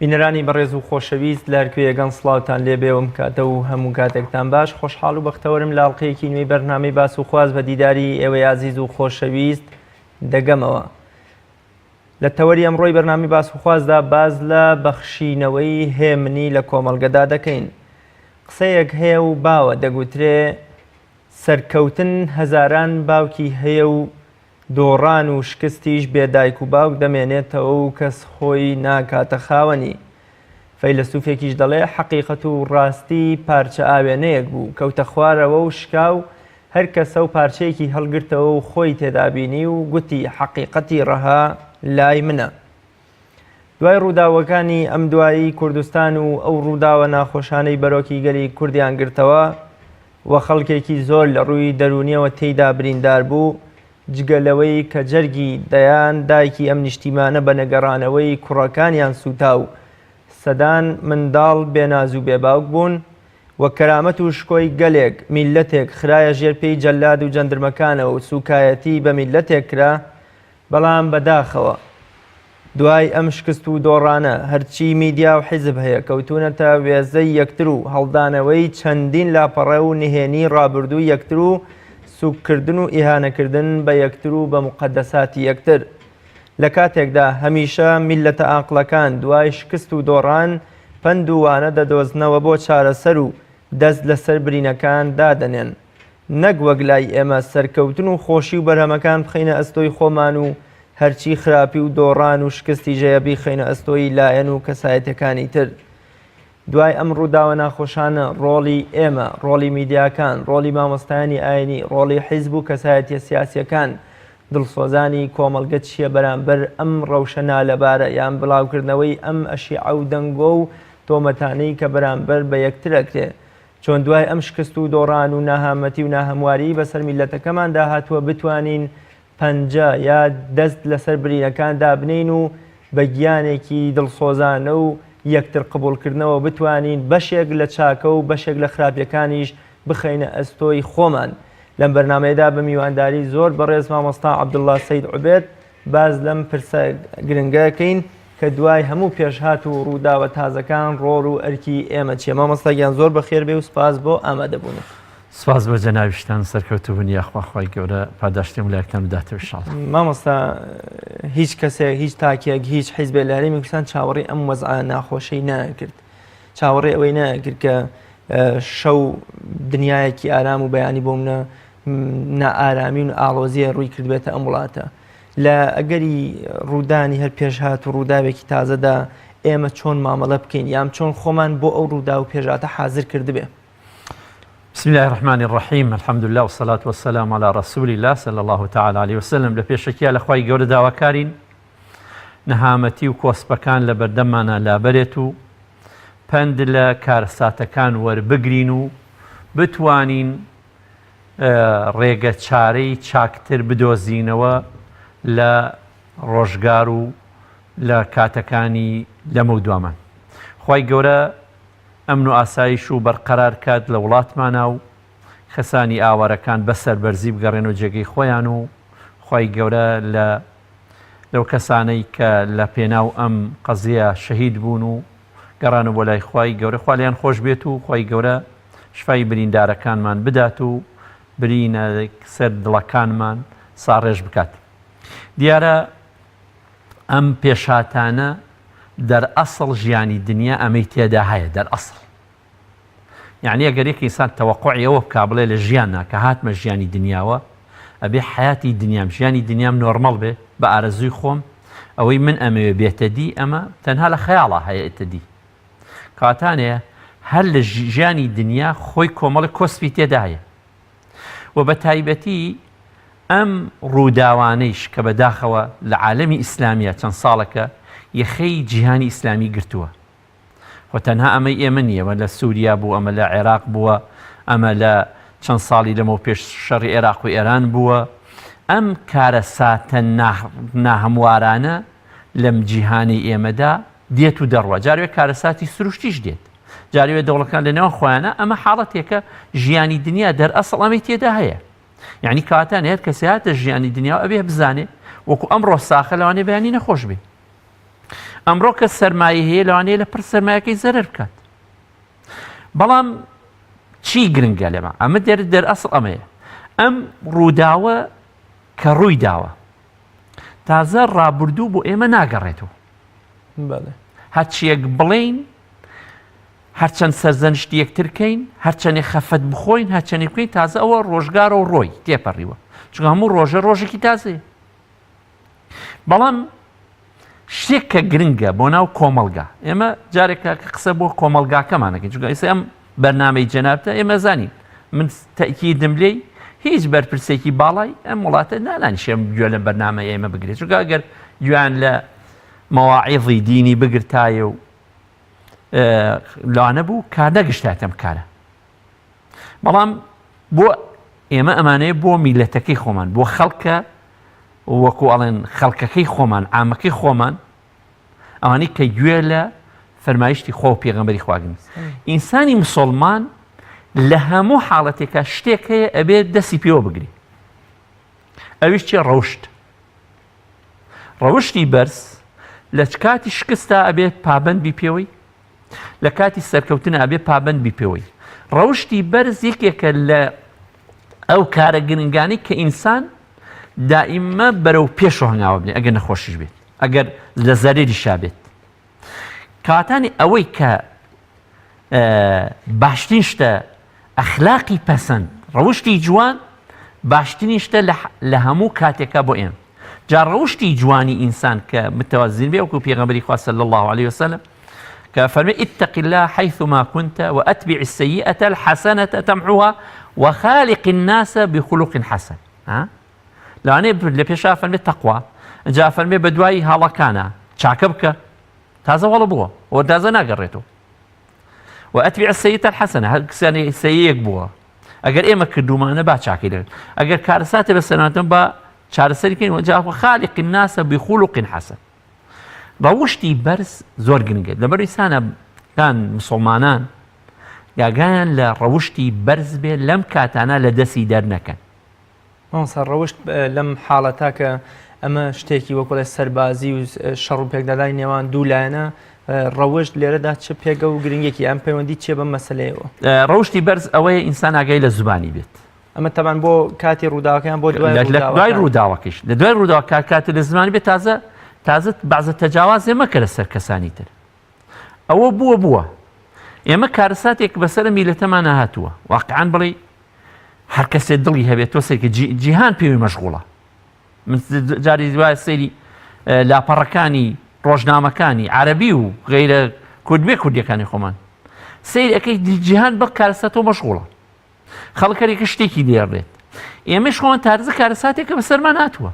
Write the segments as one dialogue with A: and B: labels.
A: بینەرانی بەڕێز و خۆشەویست لە هەرکوێیەگەن سڵاوتان لێبێوم کاتە و هەموو کاتێکتان باش خۆشحاڵ و بەختەوەرم لاڵقەیەکی نوێی بەرنامەی باس و خواز بە دیداری ئێوەی عزیز و خۆشەویست دەگەمەوە. لە تەوەری ئەمڕۆی بەرنامی باس و خوازدا باز لە بەخشینەوەی هێمنی لە کۆمەڵگەدا دەکەین. قسەیەک هەیە و باوە دەگوترێ سەرکەوتن هەزاران باوکی هەیە و دۆڕان و شکستیش بێدایک و باوک دەمێنێتەوە و کەس خۆی ناکاتە خاوەنی. فەیلسوفێکیش دەڵێ حەقیقەت و ڕاستی پارچە ئاوێنەیەک بوو کەوتە خوارەوە و شکاو هەر کەسە و پارچەیەکی هەڵگرتەوە و خۆی تێدابینی و گوتی حەقیقەتی ڕەها لای منە. دوای ڕووداوەکانی ئەم دوایی کوردستان و ئەو ڕووداوە ناخۆشانەی بەرۆکی گەلی کوردیان گرتەوە و خەڵکێکی زۆر لە ڕووی دەرونیەوە تێیدا بریندار بوو، جگەلەوەی کە جەرگی دەیان دایکی ئەم نیشتیمانە بە نەگەڕانەوەی کوڕەکانیان سوتا و سەدان منداڵ بێناز و بێباوک بوون و کەرامەت و شکۆی گەلێک میلەتێک خرایە ژێرپێی جەلاد و جەندرمەکانەوە و سوکایەتی بە میلەتێک کرا. بەڵام بەداخەوە دوای ئەم شکست و دۆڕانە هەرچی میدیا و حیزب هەیە کەوتونەتە وێزەی یەکتر و هەڵدانەوەی چەندین لاپەڕە و نهێنی ڕابردوو یەکتر و سوککردن و ئیهانەکردن بە یەکتر و بە مقەدەساتی یەکتر. لە کاتێکدا هەمیشە میلەتە عاقڵەکان دوای شکست و دۆڕان پند و وانە دەدۆزنەوە بۆ چارەسەر و دەست لەسەر برینەکان دادەنێن، نەک وەک لای ئێمە سەرکەوتن و خۆشی و بەرهەمەکان بخەینە ئەستۆی خۆمان و هەرچی خراپی و دۆڕان و شکستی ژەیە بیخەینە ئەستۆی لایەن و کەسایەتەکانی تر. دوای ئەم ڕووداوە ناخۆشانە ڕۆڵی ئێمە، ڕۆڵی میدیاکان، ڕۆڵی مامۆستایانی ئاینی، ڕۆڵی حیزب و کەسایەتیە سیاسیەکان، دڵسۆزانی کۆمەڵگە چییە بەرامبەر ئەم ڕەوشە نالەبارە یان بڵاوکردنەوەی ئەم ئەشیعە و دەنگۆ و تۆمەتانەی کە بەرامبەر بە یەکترەکرێ. چۆن دوای ئەم شکست و دۆڕان و ناهامەتی و ناهەمواری بەسەر میلەتەکەماندا هاتووە بتوانین پەنجە یا دەست لەسەر برینەکان دابنین و بە گیانێکی دڵسۆزانە و یەکتر قبولکردنەوە بتوانین بەشێک لە چاکە و بەشێک لە خراپیەکانیش بخەینە ئەستۆی خۆمان. لەم بەرنامەیەدا بە میوانداری زۆر بەڕێز مامۆستا عەبدوڵڵا سەید عوبێد باز لەم پرسە گرنگەکەین کە دوای هەموو پێشهات و ڕووداوە تازەکان ڕۆڵ و ئەرکی ئێمە چیە. مامۆستا گیان زۆر بەخێر بێ و سپاس بۆ ئامادەبوون.
B: سپاس بە جەناویشتان سەرکەوتوبوون یاخواخوای گەورە پاداشتیم لایەکتان بداتەوە ئینشاڵڵا.
A: مامۆستا هیچ کەسێک هیچ تاکێک هیچ حیزبێ لە هەرێمی کوردستان چاوەڕێی ئەم وەزعە ناخۆشەی نەکرد، چاوەڕێی ئەوەی نەکرد کە شەو دنیایەکی ئارام و بەیانی بۆ منە نائارامی و ئاڵۆزیە ڕووی کردبێتە ئەم وڵاتە. لە ئەگەری ڕوودانی هەر پێشهات و ڕووداوێکی تازەدا ئێمە چۆن مامەڵە بکەین یان چۆن خۆمان بۆ ئەو ڕوودا و پێشهاتە حازر کردبێ.
B: بسم الله الرحمن الرحيم الحمد لله والصلاة والسلام على رسول الله صلى الله تعالى عليه وسلم. لە پێشەکیە لە خوای گەورە داواکارین نەهامەتی و کۆسپەکان لە بەردەمانە لابەرێت و پند لە کارەساتەکان وەربگرین و بتوانین ڕێگە چارەی چاکتر بدۆزینەوە لە ڕۆژگار و لە کاتەکانی لەمە دوامان. خوای گەورە ئەمن و ئاسایش و بەرقەرار کات لە وڵاتمانە و خەسانی ئاوارەکان بەسەر بەرزی بگەڕێن و جێگەی خۆیان و خوای گەورە لەو کەسانەی کە لە پێناو ئەم قەزیە شەهید بوون و گەڕانە بۆ لای خوای گەورە خوالیان خۆش بێت و خوای گەورە شفای بریندارەکانمان بدات و برینە سەر دڵەکانمان ساڕێژ بکات. دیارە ئەم پێشاتانە دەرئەسڵ ژیانی دنیا ئەمەی تێدا هەیە دەرئەسڵ. یعنی ئەگەر یەک ئینسان تەوەقعی ئەوە بکا بڵێ لە ژیاننا کە هاتمە ژیانی دنیاوە ئەبێ حیاتی دنیام ژیانی دنیام نۆرمەڵ بێ بە ئارەزووی خۆم ئەوەی من ئەمەوێ بێتە دی ئەمە تەنها لە خەیاڵە هەیەتە دی. کاتانەیە هەر لە ژیانی دنیا خۆی کۆمەڵی کۆسپی تێدا هەیە و بە تایبەتی ئەم ڕووداوانەیش کە بەداخەوە لە عالەمی ئیسلامیە چەند ساڵەکە یەخەی جیهانی ئیسلامی گرتووە. و تەنها ئەمەی ئێمە نییەوە لە سووریا بوو، ئەمە لە عێراق بووە، ئەمە لە چەند ساڵی لەمەوە پێش شەڕی عێراق و ئێران بووە. ئەم کارەساتە ناهەموارانە لەم جیهانی ئێمەدا دێت و دەڕوە. جاروێ کارەساتی سروشتیش دێت، جاروێ دەوڵەکان لەنێوە خۆیانە ئەمە حاڵەتێکە ژیانی دنیا دەرئەسڵ ئەمەی تێدا هەیە. یعنی کاتان هەیە کەسێ هاتە ژیانی دنیا ئەبێ بزانێ وەکو ئەمڕۆ ساخە لەوانێ بەیانی نەخۆش بێ. ئەمڕۆ کە سەرمایە هەیە لەوانەیە لە پڕ سەرمایەکەی زەرەر بکات. بەڵام چی گرنگە لێمە؟ ئەمە دەرئەسڵ ئەمەیە، ئەم ڕووداوە کە ڕووی داوە تازە ڕابردوو بۆ ئێمە ناگەڕێتەوە. هەرچیەک بڵین، هەرچەند سەرزەنشتی یەکترکەین، هەرچەندێک خەفەت بخۆین، هەرچەندێک بکەین، تازە ئەوە ڕۆژگارە و ڕۆی تێپەڕیوە، چونکە هەموو ڕۆژە ڕۆژێکی تازەیە. بەڵام شتێک کە گرنگە بۆ ناو کۆمەڵگا، ئێمە جارێکە کە قسە بۆ کۆمەلگاکەمانەکەین، چونکە ئێستا ئەم بەرنامەی جەنابتە ئێمە زانین، من تەئکیدم لێی هیچ بەرپرسێکی باڵای ئەم وڵاتە نانیشێم گوێ لە بەرنامە ئێمە بگرێت، چونکە ئەگەر گویان لە مەواعیظی دینی بگرتایە و لانە بوو کار نەگەشتاتەم کارە. بەڵام بۆ ئێمە ئەمانەیە بۆ میلەتەکەی خۆمان، بۆ خەڵکە وەکو ئەڵێن خەڵکەکەی خۆمان، عامەکەی خۆمان، ئەوانەی کە گوێ لە فەرمایشتی خۆ و پێغەمبەری خواگرن. ئینسانی مسلمان لە هەموو حاڵەتێکە شتێک هەیە ئەبێت دەستی پێوە بگری. ئەویش چێ؟ ڕەوشت. ڕەوشتی بەرز لە کاتی شکستە ئەبێت پابەندبی پێوەی، لە کاتی سەرکەوتنە ئەبێت پابەندبی پێوەی. ڕەوشتی بەرز یەکێکە لە ئەو کارە گرنگانی کە ئینسان دائیمە بەرەو پێشەوە هەنگاوە بنێ ئەگەر نەخۆشیش بێت، ئەگەر لە زەرێری شابێت. کاتانی ئەوەی کە باشترین شتە ئەخلاقی پەسەند، ڕەوشتی جوان باشترین شتە لە هەموو کاتێکە بۆ ئێمە. جا ڕەوشتی جوانی ئینسان کە متەوازن بێ وەکو پێغەمبەری خوا صلی الله عليه وسلم کە فەرمێ اتق الله حيثما كنت وأتبع السيئة الحسنة تمحوها وخالق الناس بخلق حسن. لەوانەیە لە پێشا فەرمێ تەقوا، جا فەرمێ بە دوایی هاڵەکانە چاکە بکە، تازە وەڵە بووە ئەوە تازە ناگەڕێتەوە. وأتبع السيئة الحسنة، هەر کسانی سەیەک بووە، ئەگەر ئێمە کردومانە با چاکەی دەکەن، ئەگەر کارەساتێ بەسەرهاتن بە چارەسەریکەین، وجا خالق الناس بخلق حسن. ڕەوشتی بەرز زۆر گرنگە، لەبەر ئینسانە کان مسلمانان یاگەیان لە ڕەوشتی بەرز بێ لەم کاتانە لە دەستی دەرنەکەن.
A: ڕەوشت لەم حاڵەتا کە ئەمە شتێکی وەکو لە سەربازی و شەڕ و پێکدادانی نێوان دوو لایەنە، ڕەوشت لێرەدا چه پێگە و گرنگێکی ئەم پەیوەندی چیە بەم مەسەلەیەوە؟
B: ڕەوشتی بەرز ئەوەیە ئینسان ئاگای لە زوبانی بێت.
A: ئەمە تەبان بۆ کاتی ڕووداوەکەیان بۆ
B: دوای ڕووداوەکەش، لە دوای ڕووداوە کاتی لە زمانی بێت، تازە بەعزە تەجاوازێ مەکە لەسەر کەسانی تر. ئەوە بووە ئێمە کارەساتێک بەسەر میلەتەمان هاتووە، واقعان بڵێ هەر کەسێ دڵی هەبێت تۆ سێکە جیهان پێوی مەشغوڵە. من جاری دوای سەیری لاپەڕەکانی ڕۆژنامەکانی عەرەبی و غەیرە کوردیەکانی خۆمان سەیر ئەەکەی جیهان بە کارەساتەوە مەشغوڵە، خەڵکەرێکە شتێکی دێڕێت. ئێمەش خۆمان تارزە کارەساتێکە بەسەرمان هاتووە.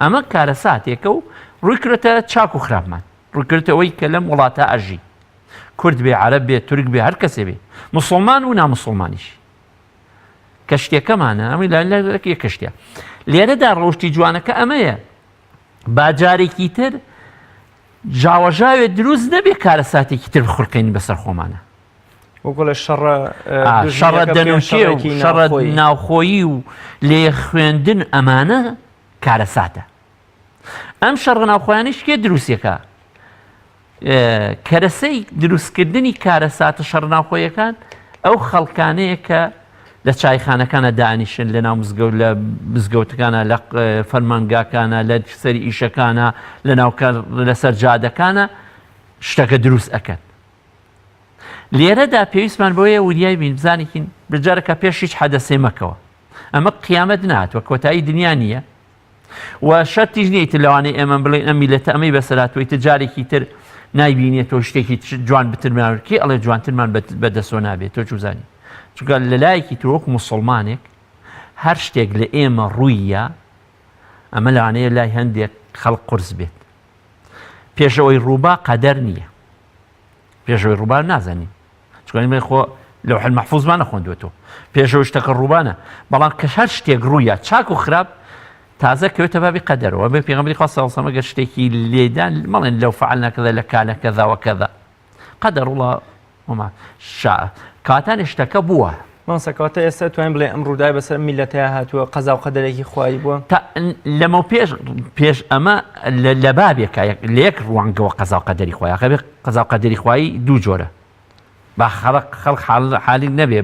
B: ئەمە کارەساتێکە و ڕووی کردێتە چاک و خراپمان، ڕووی کردێتەوەی کە لەم وڵاتە ئەژی، کورد بێ، عەرەب بێ، تورک بێ، هەر کەسێ بێ، موسڵمان و ناموسڵمانیش. کە شتێکەمانە ئەمەی لایەنەکە کەشتە لێرەدا ڕەوشتی جوانەکە ئەمەیە، باجارێکی تر جاوەژاوێ دروست نەبێ کارەساتێکی تر بخورکەین بەسەر خۆمانە.
A: وەکو لە
B: شەڕە دەنوچێ و شەڕە ناوخۆیی و لێ خوێندن ئەمانە کارەساتە. ئەم شەڕە ناوخۆیانیش کێ دروستیەکە؟ کەرەسەی دروستکردنی کارەساتە شەڕ ناوخۆیەکان ئەو خەڵکانەیە کە لە چایخانەکانە دانیشن، لە ناو لە مزگەوتەکانە، لە فەرمانگاکانە، لە سەری ئیشەکانە، لەسەر جادەکانە شتەکە دروست ئەکەن. لێرەدا پێویستمان بۆیە وریای بین بزانێکین بجارەکە پێش هیچ حەدەسێ مەکەوە. ئەمە قیامەت نهاتوە، کۆتایی دنیا نییە و شەرتیش نییە لەوانەیە ئێمە بڵێن ئەم میلەتە ئەمەی بەسەرهاتووی تجارێکی تر نایبینێتەوە شتێکی جوان بترماوەکی ئەڵێ جوانترمان بەدەستۆ نابێت، تۆ چوزانی. چونکە لەلایەکی ترۆک مسلمانێک هەر شتێک لە ئێمە ڕوویە ئەمە لەوانەیە لای هەندێک خەڵق قورس بێت. پێشەوەی ڕووبا قەدەر نییە، پێشەوەی ڕووبا نازانین، چونکە خۆ لەوح المەحفوظمان نەخوێندوێتەوە، پێشەوەی شتەکە ڕووبانە. بەڵام کە هەر شتێک ڕوویە چاک و خراپ تازە کەوێتە بابی قەدەرەوە. بێ پێغەمبەری خوا صلی الله علیه و سلم ئەگەر شتێکی لێدان مەڵێن لەو فعلنا کەذا لەکانە کەذا وەکەذا، قەدەر وڵا وما شاء. کاتانی شتەکە بووە
A: ماسەکەواتە ئێستا توانین بڵێ ئەم ڕووداوی بەسەر میلەتەیە هاتووە قەزا و قەدەرێکی خوای بووە
B: لەمە پێش ئەمە لە بابێکە لە یەک ڕوانگەوە قەزا و قەدەری خوای ئەخەبێ قەزا و قەدەری خوای دوو جۆرە با خەڵک حالی نەبێ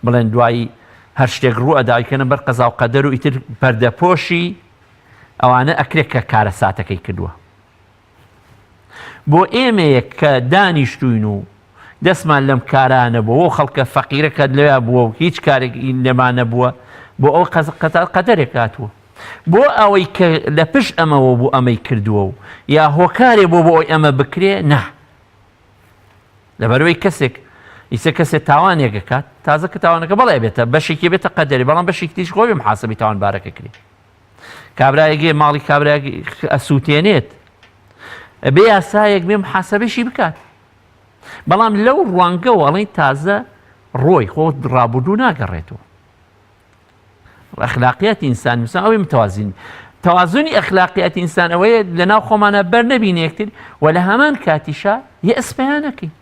B: بڵێن دوایی هەر شتێک ڕوو ئەداویکەنە بەر قەزا و قەدەر و ئیتر پەردەپۆشی ئەوانە ئەکرێت کە کارە ساتەکەی کردووە بۆ ئێمەیەک کە دانیشتوین و دەستمان لەم کارانە بووە خەڵکە فەقیرەکەت لەوێ بووە و هیچ کارێک لێمانە بووە بۆ ئەو قەدەرێک هاتووە بۆ ئەوەی کە لە پشت ئەمەوە بوو ئەمەی کردووە و یا هۆکارێ بۆ ئەوی ئەمە بکرێ نا لەبەرەوەی کەسێک ئیسە کەسێک تاوانێک کات تازە کە تاوانەکە بەڵێ بێتە بەشێکی بێتە قەدەری بەڵام بەشێکی تریش خۆی محاسبی تاوانبارەکە کرێ کابرایەکێ ماڵی کابرایەک ئەسووتێنێت بێ یاسایەک بێ محاسبەشی بکات بەڵام لەو ڕوانگەوە ئەڵێن تازە ڕۆی خۆت ڕابردوو ناگەڕێتەوە ئەخلاقیەتی ئینسان مثلا ئەوەی متوازن توازنی ئەخلاقیەتی ئینسان ئەوەیە لەناو خۆمانە بەر نەبینە یەکتر و لە هەمان کاتیشا یەئس پێیانەکەین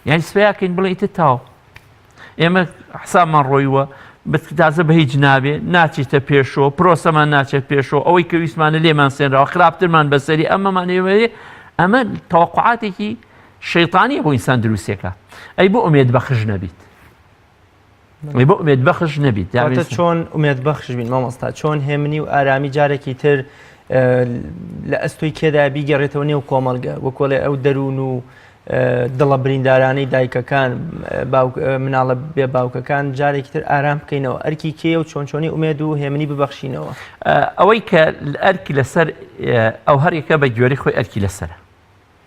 B: یعنی سپیاکەین بڵێ ئیتر تاو ئێمە حسابمان ڕۆیوە تازە بە هیچ نابێ ناچێتە پێشەوە پرۆسەمان ناچێت پێشەوە ئەوەی کە ویسمانە لێمان سێنراوە خراپترمان بەسەری ئەمەمانێوێ ئەمە تەوەقعاتێکی شەیطانیە بۆ ئینسان دروستێکە ئەی بۆ ئومێد بەخش نەبیت ئەی بۆ ئومێد بەخش نەبیت
A: چۆن ئومێد بەخش بین مامۆستا چۆن هێمنی و ئارامی جارێکی تر لە ئەستۆی کێدا بیگەڕێتەوە نێو کۆمەڵگە وەکۆڵێ ئەو دەروون و دڵە بریندارانەی دایکەکان مناڵە بێ باوکەکان جارێکی تر ئارام بکەینەوە ئەرکی کێ و چۆنچۆنی ئومێد و هێمنی ببەخشینەوە
B: ئەوەی کە ئەرکی لەسەر ئەو هەرێکە بە گوێرەی خۆی ئەرکی لەسەرە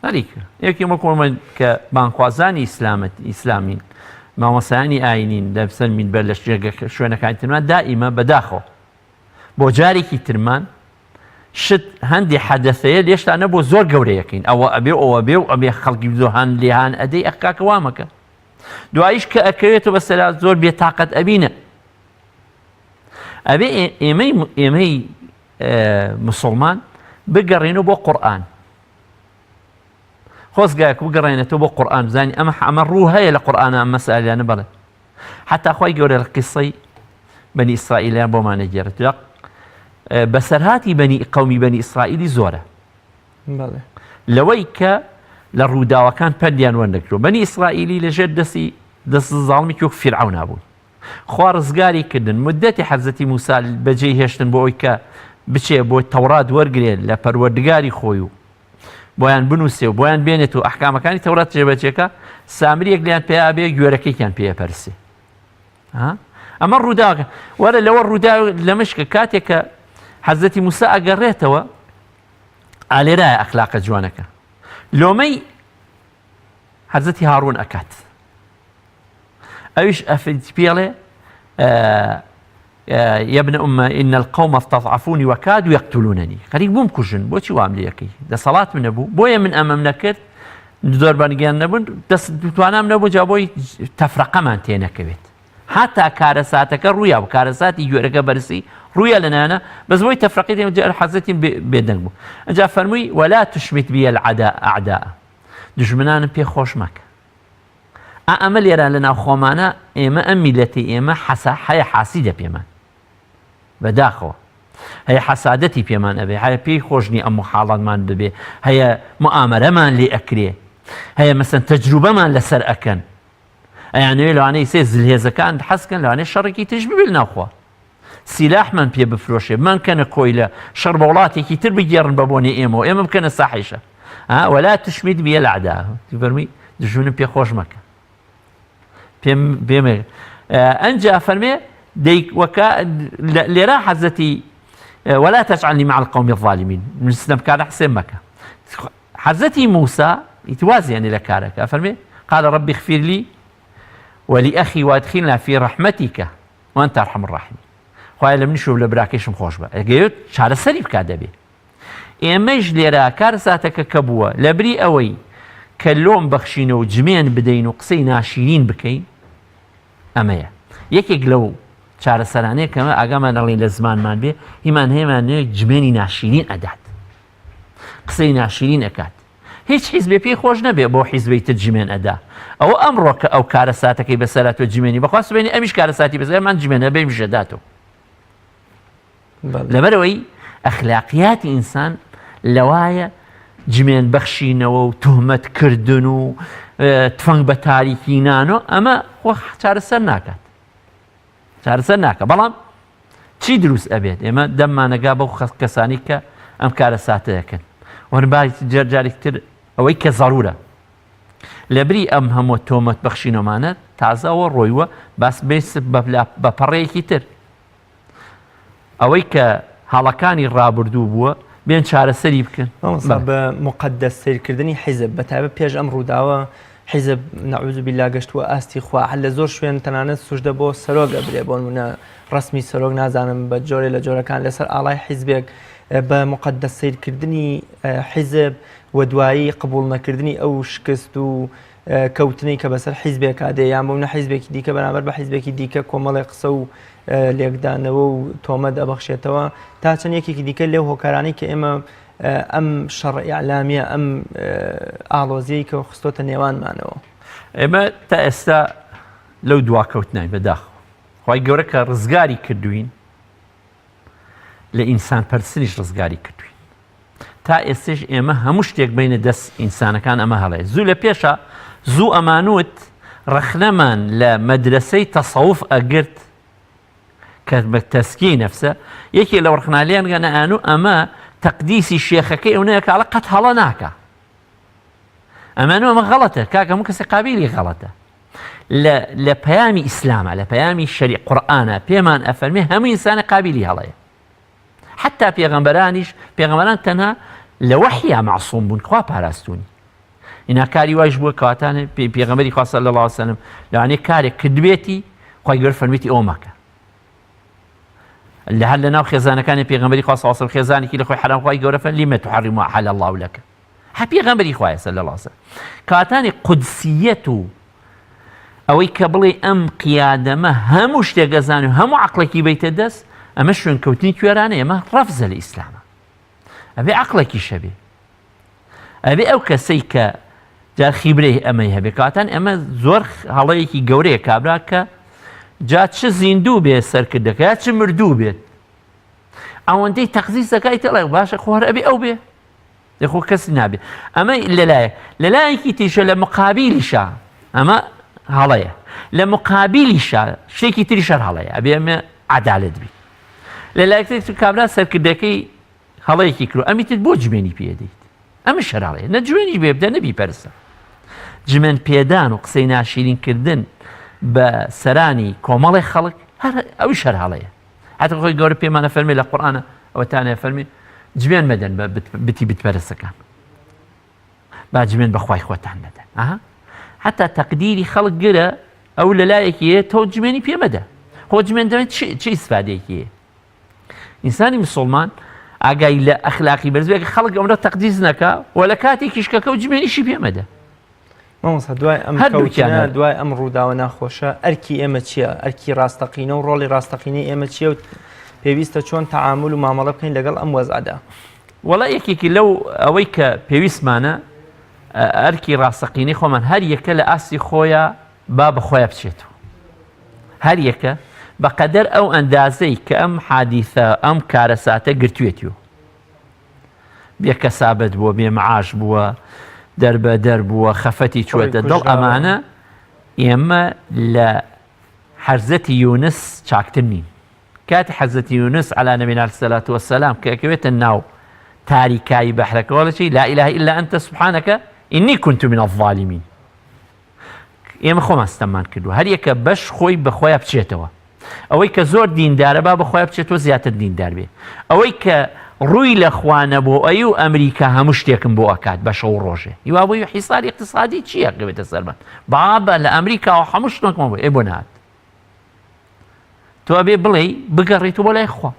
B: هەریکە یەکی مەکۆمە کە بانخوازانی ئیسلامین مامۆسایانی ئاینین لەسەر مینبەر لە شوێنەکانی ترمان دائیمە بەداخەوە بۆ جارێکی ترمان شت هەندی حەدەثەیە لێشتا نەبوو زۆر گەورەیەکەین ئەوە ئەبێ و ئەبێ خەڵکی زۆهان لێهان ئەدەی ئەکاکەوامەکە دواییش کە ئەکەوێتەوە بەسەرا زۆر بێتاقەت ئەبینە ئەبێ ئێمەی مسلمان بگەڕێنەوە بۆ قورئان خۆزگایەک بگەڕێنێتەوە بۆ قورئان بزانین ئەمە ڕوو هەیە لە قورئانە ئەم مەسائلانە بەڵێ حتا خۆی گەورە لە قیسەی بەنی ئیسرائیلیان بۆمانە گێڕێت بەسەرهاتی قەومی بەنی ئیسرائیلی زۆرە لەوەی کە لە ڕووداوەکان پەردیان وەردەگرۆ بەنی ئیسرائیلی لەژێر دەست زاڵمی وەک فیرعەون بوون خوا ڕزگاری کردن مدەتی حەزەتی موسا بەجێی هێشتن بۆ ئەوەی کە بچێ بۆ تەورات وەرگێت لە پەروەردگاری خۆی و بۆیان بنووسێ و بۆیان بێنێت و ئەحکامەکانی تەورات جێبەجێکە سامریەک لیان پێیا بێ گوێرەکەیان پێپەرسێ ئەمە ڕووداوەکە وەرە لەوە ڕوودا لە مشکە کاتێکە حەزەتی موسا ئەگەڕێتەوە ئالێرایە ئەخلاقە جوانەکە لۆمەی حەزەتی هاڕون ئەکات ئەویش ئەفرید پێڵێ يا ابن أمة إن القوم استضعفوني وكادوا يقتلونني خليك بوم كوجن بوشي وعملي يكي ده صلاة من أبو بويا من أمام نكر دور بانجان نبون دس توانام نبو جابوي تفرقة ما انتينا كبيت حتى كارساتك الرؤيا وكارسات يجورك برسي رؤيا لنا أنا بس بوي تفرقتي جاء حزتي بيدنبو جاء فرمي ولا تشمت بي العداء أعداء دجمنان بي خوش مك أمل يرى لنا خومانا إما أميلتي إما حيا حاسدة بيمان بەداخەوە هەیە حەسادەتی پێمان ئەبێ هەیە پێی خۆشنی ئەم حاڵاتمان ببێ هەیە موامەرەمان لێ ئەکرێ هەیە مەسەن تەجروبەمان لەسەر ئەکەن ئەیانەوێ لەوانەیە سێ زلهێزەکان حەزکەن لەوانەیە شەڕێکی تش ببێت ناوخوا سیلاحمان پێ بفرۆشێ بمانکەنە کۆی لە شەڕ بە وڵاتێکی تر بگێڕن بە بۆنێ ئێمەوە ئێمە بکەنە ساحیشە وەلا تشمت بێ الأعداء فەرمی دژمنم پێ خۆش مەکە پێم ئەنجا فەرمێ ديك لرا حزتي ولا تجعلني مع القوم الظالمين من سنب كان حسين مكة حزتي موسى يتوازي يعني لكارك أفرمي قال ربي اغفر لي ولأخي وادخلنا في رحمتك وأنت أرحم الراحمين خويا لم نشوف لبراكيش مخوش بقى قلت شعر السريف كادبي إيماج لرا كارساتك كبوة لبري أوي كلهم بخشينو جميعا بدينو قصي ناشيين بكين أمايا يكي قلو چارەسەرانەیە کەمە ئاگامان دەڵێن لە زمانمان بێ هیمان هێمانەیە جمێنی ناشرین ئەدات قسەی ناشرین ئەکات هیچ حیزبێ پێی خۆش نەبێ بۆ حیزبەی تر جمێن ئەدا ئەوە ئەمڕۆکە ئەو کارە ساتەکەی بەسەرات و جمێنی بەخواست بێنی ئەمیش کارە ساتی بەسەرمان جمێنە بێ میشەداتەوە لەبەرەوەی ئەخلاقیاتی ئینسان لەوایە جمێن بەخشینەوە و تهمەتکردن و تفەنگ بە تاریکی نانۆ ئەمە چارەسەر ناکات چارەسەر ناکە بەڵام چی دروست ئەبێت ئێمە دەممانەگا بەو کەسانی کە ئەم کارە ساتە دەکەن وەربای جارێکتر ئەوەی کە زەڕورە لەبری ئەم هەموو تۆمەت بەخشینەمانە تازەوە ڕۆیوە باس بێت بە پەڕەیەکی تر ئەوەی کە هەڵەکانی ڕابردوو بووە بێن چارەسەری بکەن
A: بە مقدس سیرکردنی حیزب بەتابەت پێش ئەم ڕووداوە حیزب نەعوذ بالله گەشتووە ئاستی خوا لە زۆر شوێن تەنانەت سوژدە بۆ سەرۆک ئەبرێ بۆ نمونە ڕسمی سەرۆک نازانم بە جۆرێ لە جۆرەکان لەسەر ئاڵای حیزبێک بە مقدس سیرکردنی حیزب و دوایی قبول نەکردنی ئەو شکست و کەوتنی کە بەسەر حیزبێک کادێ یان بۆ منە حیزبێکی دیکە بەرامبەر بە حیزبێکی دیکە کۆمەڵی قسە و لێکدانەوە و تۆمەت ئەبەخشێتەوە تا چەند یەکێکی دیکە لێو هۆکارانی کە ئێمە ئەم شەڕ ئیعلامیە ئەم ئاڵۆزیەی کە خستۆتە نێوانمانەوە
B: ئێمە تا ئێستا لەو دواکەوتنای بەداخەوە خی گەورە کە ڕزگاری کردوین لە ئینسان پەرسنیش ڕزگاری کردوین تا ئێستش ئێمە هەموو شتێک بینە دەست ئینسانەکان ئەمە هەڵێ زوو لە پێشە زوو ئەمانوت ڕەخنەمان لە مەدرسەی تەسەوف ئەگرت کە بە تەسکی نەفسە یەکێ لە ڕخنالیان گەنە ئانوو ئەمە تەقدیسی شێخەکەی ئەو نەیەکاڵە قەت هەڵە ناکە ئەمانوە ئەمە غەڵەتە کاکە هەموو کەسێک قابیلی غەڵەتە لە پەیامی ئیسلامە لە پەیامی شەریع قورئانە پێمان ئەفەرمێ هەموو ئینسانە قابیلی هەڵەیە حتا پێغەمبەرانیش پێغەمبەران تەنها لە وەحیا معسووم بوون خوا پاراستوونی ئینا کاری وایش بووە کەواتانە پێغەمبەری خوا صلی الله علیه وسلم لەوانەیە کارێک کردبێتی خوای گەورە فەرمیێتی ئەوە مەکە لە هەر لەناو خێزانەکانی پێغەمبەری خوا صلی الله علیه وسلم خێزانێکی لە خۆی حرام خوای گەورە فەرمی لیمە تحرم ما أحل الله لك هە پێغەمبەری خوایە صلی الله علیه وسلم کەواتانی قودسیەت و ئەوەی کە بڵێ ئەم قیادەمە هەموو شتێک گەزانێ و هەموو عەقڵێکی بێتە دەست ئەمە شوێن کەوتنی کوێرانە ئێمە ڕەفزە لە ئیسلامە ئەبێ عەقڵێکی شەبێ ئەبێ ئەو کەسەی کە جار خیبرەی ئەمەی هەبێ کەواتان ئەمە زۆر هەڵەیەکی گەورەیە کابرا کە جا چ زیندوو بێ سەرکردەکە یا چ مردوو بێت ئەوەندەی تەقزیز دەکای تەڵێ باشە خۆ هەر ئەبێ ئەو بێ دەخۆ کەسی نابێ ئەمە لەلایەکی تیشە لە مقابلیشە ئەمە هەڵەیە لە مقابلیشە شتێکی تریشەر هەڵەیە ئەبێ ئەمە عەدالەت بی لەلایەکی کابرا سەرکردەکەی هەڵەیەکی کرد ئەمیتت بۆ جمێنی پێدەیت ئەمە شەراڵەیە نە جوێنی بێ بدە نەبی پەرسە جمێن پێدان و قسەی ناشرینکردن بە سەرانی کۆمەڵی خەڵک هەر ئەوی شەر هەڵەیە حتا خۆی گەورە پێمانە فەرمێ لە قورئانە ئەوە تانێ فەرمێ جمێن مەدەن بتی بتپەرستەکان با جمێن بەخوای خۆتان بدەن حتا تەقدیری خەڵک گرە ئەو لەلایەکی هەیە تۆ جمێنی پێمەدە خۆ جمێن دەمێت چی ئیسفادەیەکی هەیە ئینسانی مسلمان ئاگای لە ئەخلاقی بەرزبێک خەڵک ئەمرە تەقدیز نەکا و لە کاتێکی شکەکە و جمێنیشی پێمەدە
A: دوای ئەم کەوتنە دوای ئەم ڕووداوە ناخۆشە ئەرکی ئێمە چییە ئەرکی ڕاستەقینە و ڕۆڵی ڕاستەقینەی ئێمە چییە و پێویستە چۆن تەعامل و مامەڵە بکەین لەگەڵ ئەم وەزعەدا
B: وەڵا یەکێکی لەو ئەوەی کە پێویستمانە ئەرکی ڕاستەقینەی خۆمان هەر یەکە لە ئاسی خۆیە با بە خۆیان بچێتەوە هەر یەکە بەقەدەر ئەو ئەندازەی کە ئەم حادیثە ئەم کارە ساتە گرتوێتیوە بێ کەسابەت بووە بێ مەعاش بووە دەربەدەر بووە خەفەتی چوەتە دڵ ئەمانە ئێمە لە حەرزەتی یونس چاکتر نین کاتی حەرزەتی یونس عەلا نەبینا عەلەیهی سەلاتو وەسەلام کە ئەکەوێتە ناو تاریکایی بەحرەکەوە دەچی لا ئیلاهە ئیلا ئەنتە سوبحانەکە ئینی کونت من الظالمین ئێمە خۆمان ستەممان کردووە هەر یەکە بەش خۆی بە خۆیان بچێتەوە ئەوەی کە زۆر دیندارە با بە خۆیان بچێتەوە زیاتر دیندار بێ ئەوەی کە ڕووی لە خوانە بۆ ئەی و ئەمریکا هەموو شتێکم بۆ ئەکات بە شەو ڕۆژێ هیوابووی حیساری اقتصادی چییە گەوێتە سەرمان بابە لە ئەمریکاوە هەموو شتێکمان بۆ بۆ نهات تۆ ئەبێ بڵێ بگەڕێیتەوە بۆ لای خوا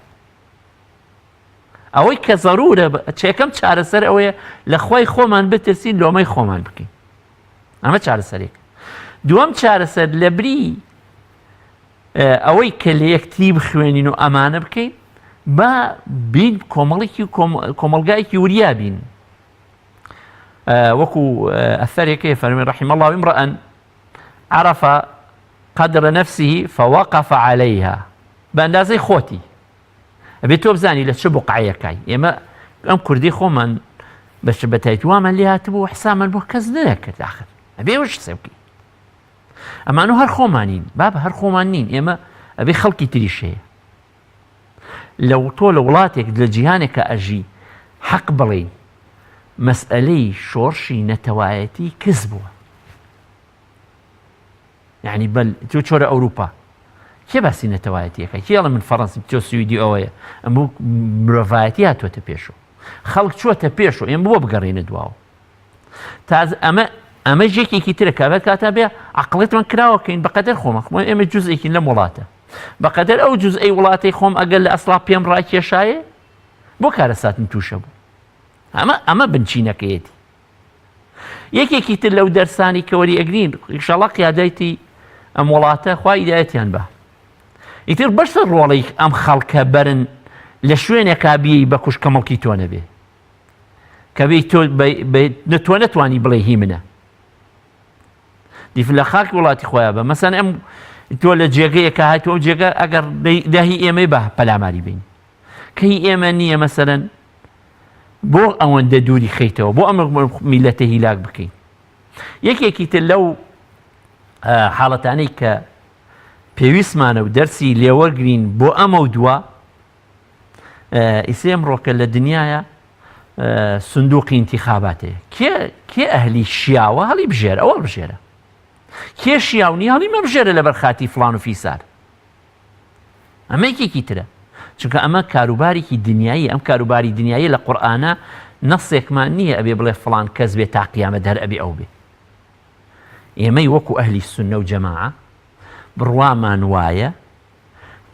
B: ئەوەی کە زەرورە چێکەم چارەسەر ئەوەیە لە خۆی خۆمان بترسین لۆمەی خۆمان بکەین ئەمە چارەسەرێک دووەم چارەسەر لە بری ئەوەی کە لە یەکتری بخوێنین و ئەمانە بکەین با بین کۆمەڵێکی کۆمەلگایەکی وریا بین وەکو ئەثەرێکی فەرمی رحم الله امرأ عرف قدر نفسه فوقف عليها بەندازەی خۆتی ئەبێت تۆ بزانی لە چ بوقعەکەی ئێمە ئەم کوردی خۆمان بەتایبەتی وامان لێ هاتبوو حسامان بۆ کەس نەکرد آخر ئەبێ وەش سەوکی ئەمانە هەر خۆمانین بابە هەر خۆمان نین ئێمە ئەبێ خەڵکی تریش هەیە لەو تۆ لە وڵاتێک لە جیهانێکە ئەژی حەق بڵێین مەسئلەی شۆڕشی نەتەوایەتی کەس بووە یعنی بەل تۆ چۆرە ئەوروپا کێ باسی نەتەوایەتیەکە کێڵە من فەڕەنسی تۆ سویدی ئەوەیە ئەموو مرۆڤایەتی هاتووەتە پێشەوە خەڵک چووەتە پێشەوە ئێمە بۆ بگەڕێنە دواوە تاز ئەمە ژێکێکی ترە کابێت کاتا بێ عەقڵێتمان کراوەکەین بەقەدەر خۆمە ئێمە جوزئێکین لەم وڵاتە بەقەدەر ئەو جوزئەی وڵاتی خۆم ئەگەر لە ئەسڵا پێم ڕاکێشایە بۆ کارە ساتم تووشە بوو ئەمە بنچینەکەیەتی یەکێکی تر لەو دەرسانی کە وەری ئەگرین ئینشاڵڵا قیادەتی ئەم وڵاتە خوا هیدایەتیان بە ئیتر بەشتە ڕۆڵی ئەم خەڵکە بەرن لە شوێنێکا بیەی بە کوشکەمەڵکی تۆ نەبێ کە تۆ نەتوانی بڵێ هی منە دیف لە خاک وڵاتی خۆیان بە مەسەن ئەم تۆ لە جێگەیەکە هاتووە و جێگە ئەگەر داهی ئێمەی بە پەلاماری بین کە هی ئێمە نییە مەسەرەن بۆ ئەوەندە دووری خەیتەوە بۆ ئەمە میلەتە هیلاک بکەین یەکێکی تر لەو حاڵەتانەی کە پێویستمانە و دەرسی لێوەرگرین بۆ ئەمە و دووە ئیسێ ئەمڕۆکە لە دنیاە سندوقی انتیخاباتەیە کێ ئەهلی شیاوە هەڵی بژێرە ئەوە بژێرە کێ شیاونی هەڵی مەبژێرە لەبەر خاتی فڵان و فیسار ئەمە یەکێکی ترە چونکە ئەمە کاروبارێکی دنیایی ئەم کاروباری دنیایی لە قورئانە نەسێکمان نییە ئەبێ بڵێ فڵان کەس بێ تا قیامەت هەر ئەبێ ئەو بێ ئێمەی وەکو ئەهلی سونە و جەماعە بڕوامان وایە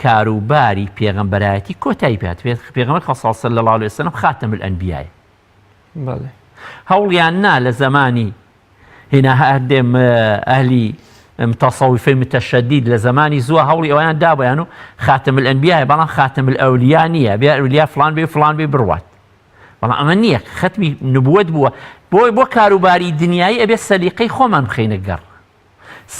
B: کاروباری پێغەمبەرایەتی کۆتایی پێات پێغەمبەر صلی الله عليه وسلم خاتم الأنبیاء هەوڵیان نا لە زمانی هێنا هەردێم ئەهلی متصوفی متشدید لە زمانی زووە هەوڵی ئەویان دابیان و خاتم الأنبیاء بەڵام خاتم الأولیا نییە بێ ئەولیا فلان بێ فلان بێ بڕوات بەڵام ئەمە نییە ختمی نبووەت بووە بۆ کاروباری دنیایی ئەبێ سەلیقەی خۆمان بخەینە گەڕ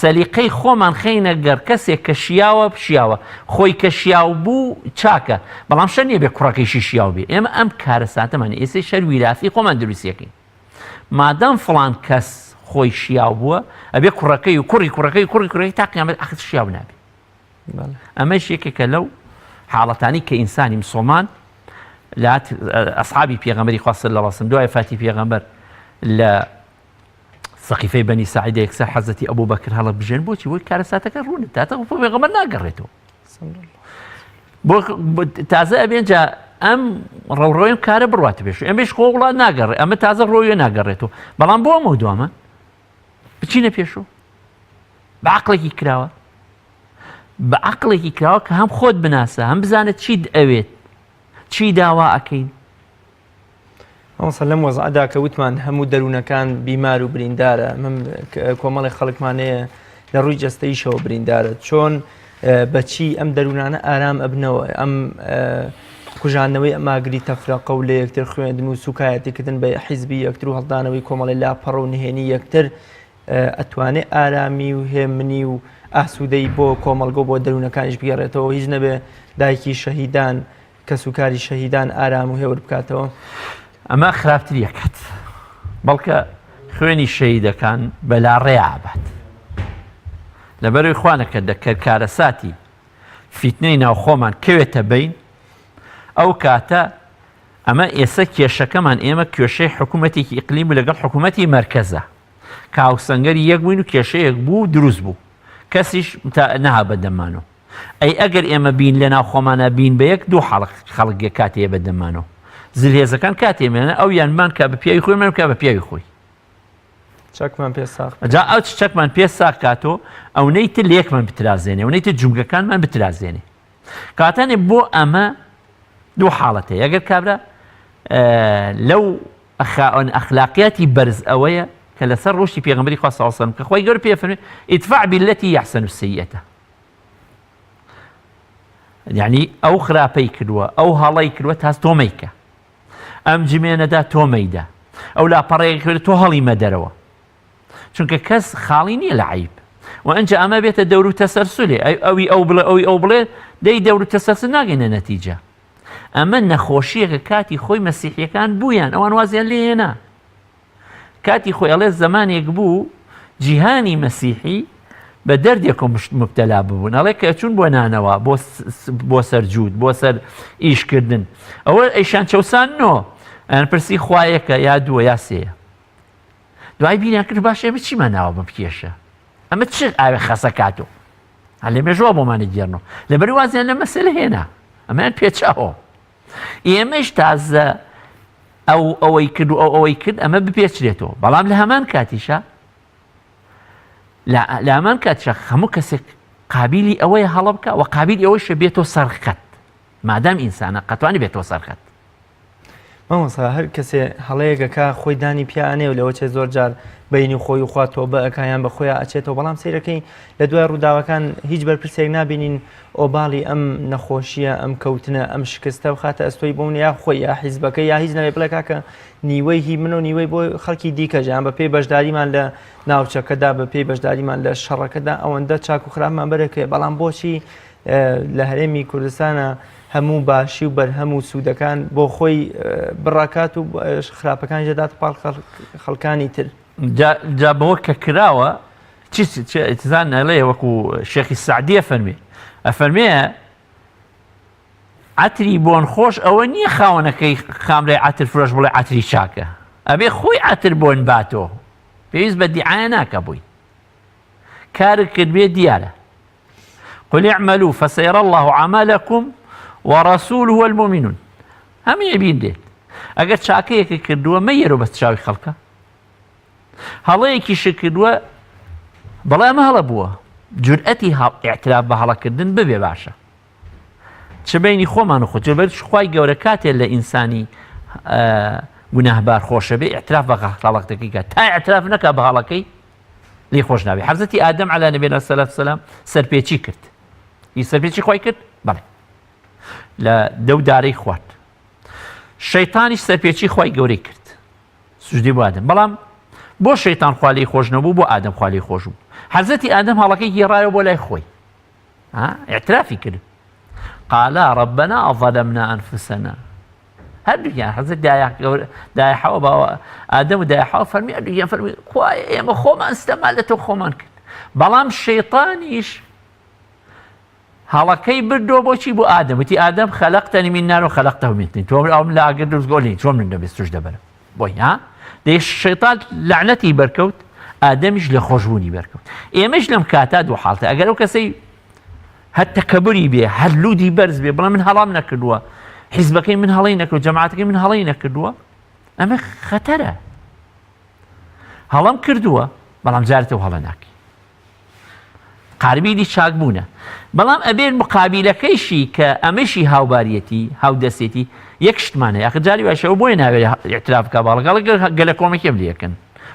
B: سەلیقەی خۆمان خەینە گەڕ کەسێک کە شیاوە بشیاوە خۆی کە شیاو بوو چاکە بەڵام شەر نییە بێ کوڕەکەیشی شیاو بێ ئێمە ئەم کارە ساتەمان ئێسەی شەر ویرافی خۆمان دروستیەکەین مادام فڵان کەس خۆی شیاو بووە ئەبێ کوڕەکەی و کوڕی تا قیامەت ئاخر شیاو نابێ ئەمەش یەکێکە لەو حاڵەتانی کە ئینسانی مسڵمان لات ئەسحابی پێغەمبەری خوا صلی الله علیه وسلم دوای فاتی پێغەمبەر لە سەقیفەی بەنی سەعیدە یەکسەر حەزەتی ئەبوو بەکر هەڵە بژێن بۆچی بۆی کارە ساتەکە ڕوونە تاتە پێغەمبەر ناگەڕێتەوە بۆ تازە ئەبێنجا ئەم ڕەوڕۆیم کارە بڕواتە پێش ئەمەش خۆ وڵات ناگەڕێ ئەمە تازە ڕۆیە ناگەڕێتەوە بەڵام بۆ ئەمە دوامە بچینە پێشەوە بە عەقڵێکی کراوە بە عەقڵێکی کراوە کە هەم خۆت بناسە هەم بزانێت چیت ئەوێت چی داوا ئەکەین
A: ئەوسە لەم وەزعەدا کە وتمان هەموو دەروونەکان بیمار و بریندارە کۆمەڵی خەڵکمانەیە لە ڕووی جەستەیشەوە بریندارە چۆن بەچی ئەم دەروونانە ئارام ئەبنەوە ئەم کوژانەوەی ئەماگری تەفرەقە و لە یەکتر خوێندن و سوکایەتیکردن بە حیزبی یەکتر و هەڵدانەوەی کۆمەڵی لاپەڕە و نهێنی یەکتر ئەتوانێت ئارامی و هێمنی و ئاسوودەی بۆ کۆمەڵگە بۆ دەروونەکانیش بگەڕێتەوە هیچ نەبێ دایکی شەهیدان کە سوکاری شەهیدان ئارام و هێور بکاتەوە
B: ئەمە خراپتر یەکات بەڵکە خوێنی شەهیدەکان بەلا ڕێعابات لەبەروی خوانەکە دەکەرکارە ساتی فیتنەی ناوخۆمان کەوێتە بین ئەو کاتە ئەمە ئێستا کێشەکەمان ئێمە کێشەی حکوومەتێکی ئیقلیم و لەگەڵ حکوومەتی مەرکەزە کە هاوسەنگەری یەک بووین و کێشەیەک بوو دروست بوو کەسیش نەها بەدەمانەوە ئەی ئەگەر ئێمە بین لە ناوخۆمانە بین بە یەک دوو خەڵک کاتێ بەدەمانەوە زلهێزەکان کاتێمێنە ئەو یانمان کە بە پیاوی خۆی من بکە بە پیاوی خۆی
A: چەکمان پێ ساخت
B: جا ئەو چەکمان پێ ساخت کاتۆ ئەو نەیتر لێکمان بترازێنێ و نەیتر جومگەکانمان بترازێنێ کاتانێ بۆ ئەمە دوو حاڵەتەیە ئەگەر کابرا لەو ئەخلاقیاتی بەرز ئەوەیە کە لەسەر ڕۆشتی پێغەمبەری خوا صلی الله علیه و سلم کە خۆی گەورە پێ فەرمێ ئیدفع بالتي احسن السیئة یعنی ئەو خراپەی کردووە ئەو هەڵەی کردووە تاس تۆمەیکە ئەم جمێنەدا تۆمەیدا ئەو لاپەڕەیەک کرد تۆ هەڵی مەدەرەوە چونکە کەس خاڵی نییە لە عیب و ئەنجە ئەمە بێتە دەور و تەسەرسولێ ئەوی ئەو بڵێ ئەوی ئەو بڵێ دەی دەور و تەسەرسل ناگەینە نەتیجە ئەمە نەخۆشیەکە کاتی خۆی مەسیحیەکان بوویان ئەوان وازیان لێ هێنا کاتی خۆی ئەڵێ زمانێک بوو جیهانی مەسیحی بە دەردێک مبتەلا ببوون ئەڵێ کە چوون بۆ نانەوە بۆ سەرجوود بۆ سەر ئیشکردن ئەوە ئەیشان چەوسان نۆ ئەن پرسی خوایەکە یا دووە یا سێیە دوای بینیان کرد باش ئێمە چیمان ناوە بکێشە ئەمە چ ئاوێ خەسەکاتۆ هەلێ مێژەوە بۆمانی گێڕنەوە لەبەری وازیان لە مەسەلە هێنا ئەمەیان پێچاوە ئێمەش تازە ئەوەی کرد و ئەوەی کرد ئەمە بپێچرێتەوە بەڵام لە هەمان کاتیشە لە هەمان کاتیشە هەموو کەسێک قابلی ئەوەیە هەڵە بکە و قابلی ئەوەیشە بێتەوە سەرخەت مادام ئینسانە قەتوانی بێتەوە سەرخەت
A: مامۆستا هەر کەسێ هەڵەیەکەکە خۆی دانی پیانێ و لەوە چێ زۆر جار بینی خۆی و خوا تۆبە ئەکایان بە خۆیان ئەچێتەوە بەڵام سیرەکەی لە دوای ڕووداوەکان هیچ بەرپرسێک نابینین ئۆباڵی ئەم نەخۆشیە ئەم کەوتنە ئەم شکستە و خاتە ئەستۆی بۆون یا خۆی یا حیزبەکە یا هیچ نەوێ بڵێ کاکە نیوەی هی من و نیوەی بۆ خەڵکی دیکەژیان بە پێی بەشداریمان لە ناوچەکەدا بە پێی بەشداریمان لە شەڕەکەدا ئەوەندە چاک و خراپمان بەرەکەوێ بەڵام بۆچی لە هەرێمی کوردستانە هەموو باشی و بەرهەم و سوودەکان بۆ خۆی بڕاکات و خراپەکان جەدات پاڵ خەڵکانی تر
B: جا بەوە کە کراوە چیزان نەڵێ وەکو شێخی سعدی ئەفەرمێ عتری بۆن خۆش ئەوە نییە خاوەنەکەی خامرێ عتر فرۆش بڵێ عتری چاکە ئەبێ خۆی عتر بۆن باتەوە پێویست بە دیعایە ناکە بووی کارت کرد بێ دیارە قل اعملوا فسيرى الله عملكم ورسوله والمؤمنون هەمووی بین دێت ئەگەر چاکەیەکە کردووە مەیەرۆ بەس چاوی خەڵکە هەڵەیەکیش کردووە بەڵێ ئەمە هەڵە بووە جورئەتی ئیعتراف بە هەڵەکردن ببێ باشە چ بینی خۆمان و خۆ جەبەرش خوای گەورە کاتێ لە ئینسانی گوناهبار خۆشە بێ ئیعتراف بە هەڵەکەی کات تا ئیعتراف نەکا بە هەڵەکەی لێ خۆش نابێ حەزەتی ئادەم عەلەیهی نەبینا سەلام سەرپێچی کرد هی سەرپێچی خوای کرد بەڵێ لە دەودارەی خوارد شەیتانیش سەرپێچی خوای گەورەی کرد سوژدەی بۆ ئادەم بەڵام بۆ شەیتان خوا لێی خۆش نەبوو بۆ ئادەم خوا لێی خۆش بوو حەزەتی ئادەم هەڵەکەی گێڕایەوە بۆ لای خۆی ئیعترافی کرد قالا ربنا ظلمنا أنفسنا هەردووکیان حەزەت دایە حەوا باوە ئادەم و دایە حەوا فەرمی هەردووکیان فەرمی خوایە ئێمە خۆمان ستەمال لە تۆ خۆمان کرد بەڵام شەیتانیش هەڵەکەی بردۆ بۆچی بۆ ئادەم وتی ئادەم خەلەقتەنی من نار و خەلەقتەه من طین تۆ ئەوم لە ئاگر دروستگۆڵی چۆن من دەبێت توش دەبەرم بۆی دەی شەیتان لەعنەتی بەرکەوت ئادەمیش لە خۆشبوونی بەرکەوت ئێمەش لەم کاتا دوو حاڵتە ئەگەر ئەو کەسەی هەر تەکەبوری بێ هەر لودی بەرز بێ بڵێ من هەڵام نەکردووە حیزبەکەی من هەڵەی نەکردو جەماعەتەکەی من هەڵەی نەکردووە ئەمە خەتەرە هەڵام کردووە بەڵام جارێتەوە هەڵە ناکەی قاربیلی چاکبوونە بەڵام ئەبێن مقابلەکەیشی کە ئەمەشی هاوباریەتی هاودەسێتی یەک شتمانە یاخە جاری باشەوە بۆیە ناوێت ئیعتراف بکە باڵەکەڵ گەلە کۆمەکێم لێکن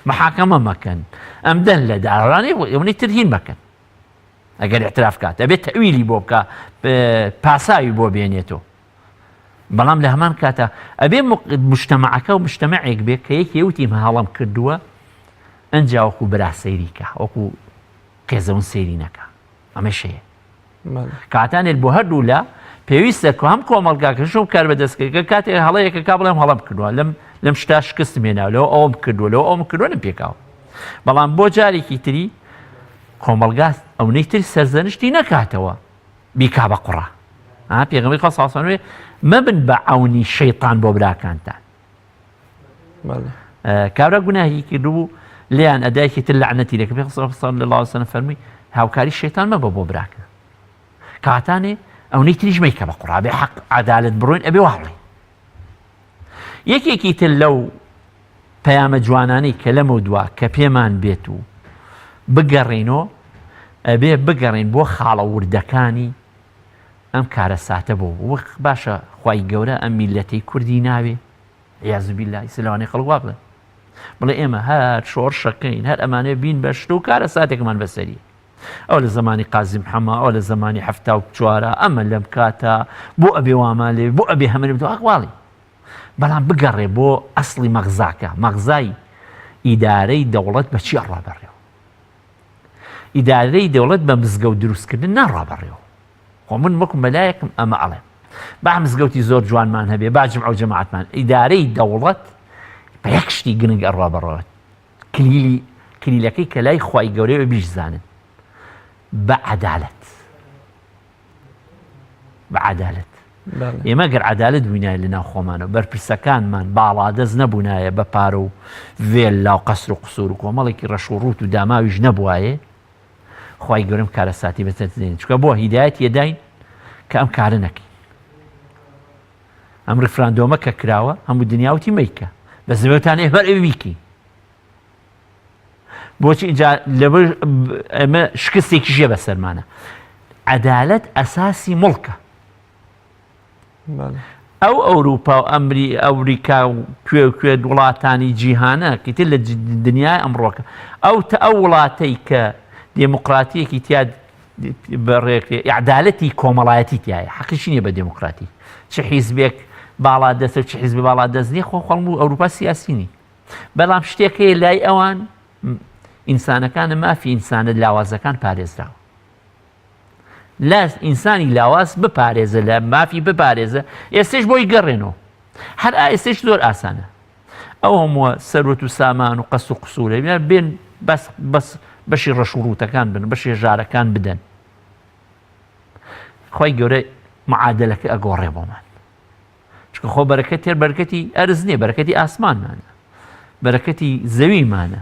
B: محاکەمە مەکەن ئەمدەن لە داڕانێ ئەوەی ترهین مەکەن ئەگەر ئیعتراف کات ئەبێت تەویلی بۆ بکە پاساوی بۆ بێنێتەوە بەڵام لە هەمان کاتە ئەبێ مجتەمەعەکە و مجتەمەعێک بێت کە یەکێ وتی هەڵام کردووە ئەنجا وەکو برا سەیریکە وەکو قێزەون سەیری نەکە ئەمە شەیە کاتانێت بۆ هەردوو لە پێویستە هەم کۆمەڵگاکەش و کار بەدەستکردکە کاتێک هەڵەیەکەکە بڵێم هەڵام کردووە لەم شتا شکستم هێناوە لەوە ئەوم کردووە لەوە ئەوم کردووە لەم پێکاوە بەڵام بۆ جارێکی تری کۆمەڵگا ئەوەی تر سەرزەنشتی نەکاتەوە بیکا بە قوڕا پێغەمبەری خوا سەڵڵەهو عەلەیهی مەبن بە عەونی شەیطان بۆ براکانتان کابرا گوناهی کردبوو لیان ئەدایەکی تر لەعنەتی لێ کە پێغەمبەر صلی الله علیه وسلم فەرمووی هاوکاری شەیطان مەبە بۆ براکە کاتانێ ئەوەی تریش مەیکە بە قوڕا بێ حەق عەدالەت بڕۆین ئەبێ وهەڵێ یەکێکی تر لەو پەیامە جوانانەی کە لەمە دوا کە پێمان بێت و بگەڕێنەوە ئەبێ بگەڕێن بۆ خاڵە وردەکانی ئەم کارە ساتە بۆ وەک باشە خوای گەورە ئەم میلەتەی کوردی ناوێ عیاذ بالله سلەوانەی خەڵک وا بڵێ ئێمە هەر شۆڕشەکەین هەر ئەمانێ بین بە شت و کارە ساتێکمان بەسەری ئەو لە زمانی قازم حەما ئەو لە زمانی 1974 ئەمە لەم کاتە بۆ ئەبێ وامان لێ بۆ ئەبێ هەمە بدو ئەقواڵی بەڵام بگەڕێ بۆ ئەسڵی مەغزاکە مەغزای ئیدارەی دەوڵەت بە چی ڕابەڕێەوە ئیدارەی دەوڵەت بە مزگەوت دروستکردن ناڕابەڕێەوە خۆ من وەکو مەلایەکم ئەمە ئەڵێم با مزگەوتی زۆر جوانمان هەبێ با جمع و جەماعەتمان ئیدارەی دەوڵەت بە یەک شتی گرنگ ئەڕابەڕەوە کلیلەکەی کە لای خوای گەورەیە بیشزانن بە عەدالەت ئێمە گەر عەدالەت بووینایە لەناو خۆمانەوە بەرپرسەکانمان باڵادەست نەبوونایە بە پارە و ڤێلا و قەسر و قسوور و کۆمەڵێکی ڕەش و ڕوت و داماویش نەبوایە خوای گەورەم کارە ساتی بەسەردێنێت چونکە بۆ هیدایەت یەداین کە ئەم کارە نەکەین ئەم ڕفراندۆمە کە کراوە هەموو دنیاوتی مەیکە بە زەوێتان هەر ئەوی بیکەین بۆچی اینجا لەبەر ئەمە شکستێکی ژێ بەسەرمانە عەدالەت ئەساسی مڵکە ئەو ئەوروپا و ئەمریکا و کوێ وڵاتانی جیهانە کەیتر لە دنیای ئەمڕۆکە ئەو وڵاتەی کە دێموقراتیەکی تیا بەڕێکێ عەدالەتی کۆمەڵایەتی تایە حەقیشی نییە بە دێموقراتی چه حیزبێک باڵادەستە و چه حیزبی باڵادەست نییە خۆ خەڵم و ئەوروپا سیاسی نی بەڵام شتێکەیە لای ئەوان ئینسانەکانە مافی ئینسانە لاوازەکان پارێزراوە لا ئینسانی لاواز بپارێزە لە مافی بپارێزە ئێستش بۆی گەڕێنەوە هەر ئێستش زۆر ئاسانە ئەو هەمووە سەرۆت و سامان و قەس و قسوورە بێن بەس بەشی ڕەش و ڕووتەکان بن بەشی ژارەکان بدەن خوای گەورە معادلەکە ئەگۆڕێ بۆمان چکە خۆ بەرەکەت تێر بەرەکەتی ئەرز نییە بەرەکەتی ئاسمانمانە بەرەکەتی زەویمانە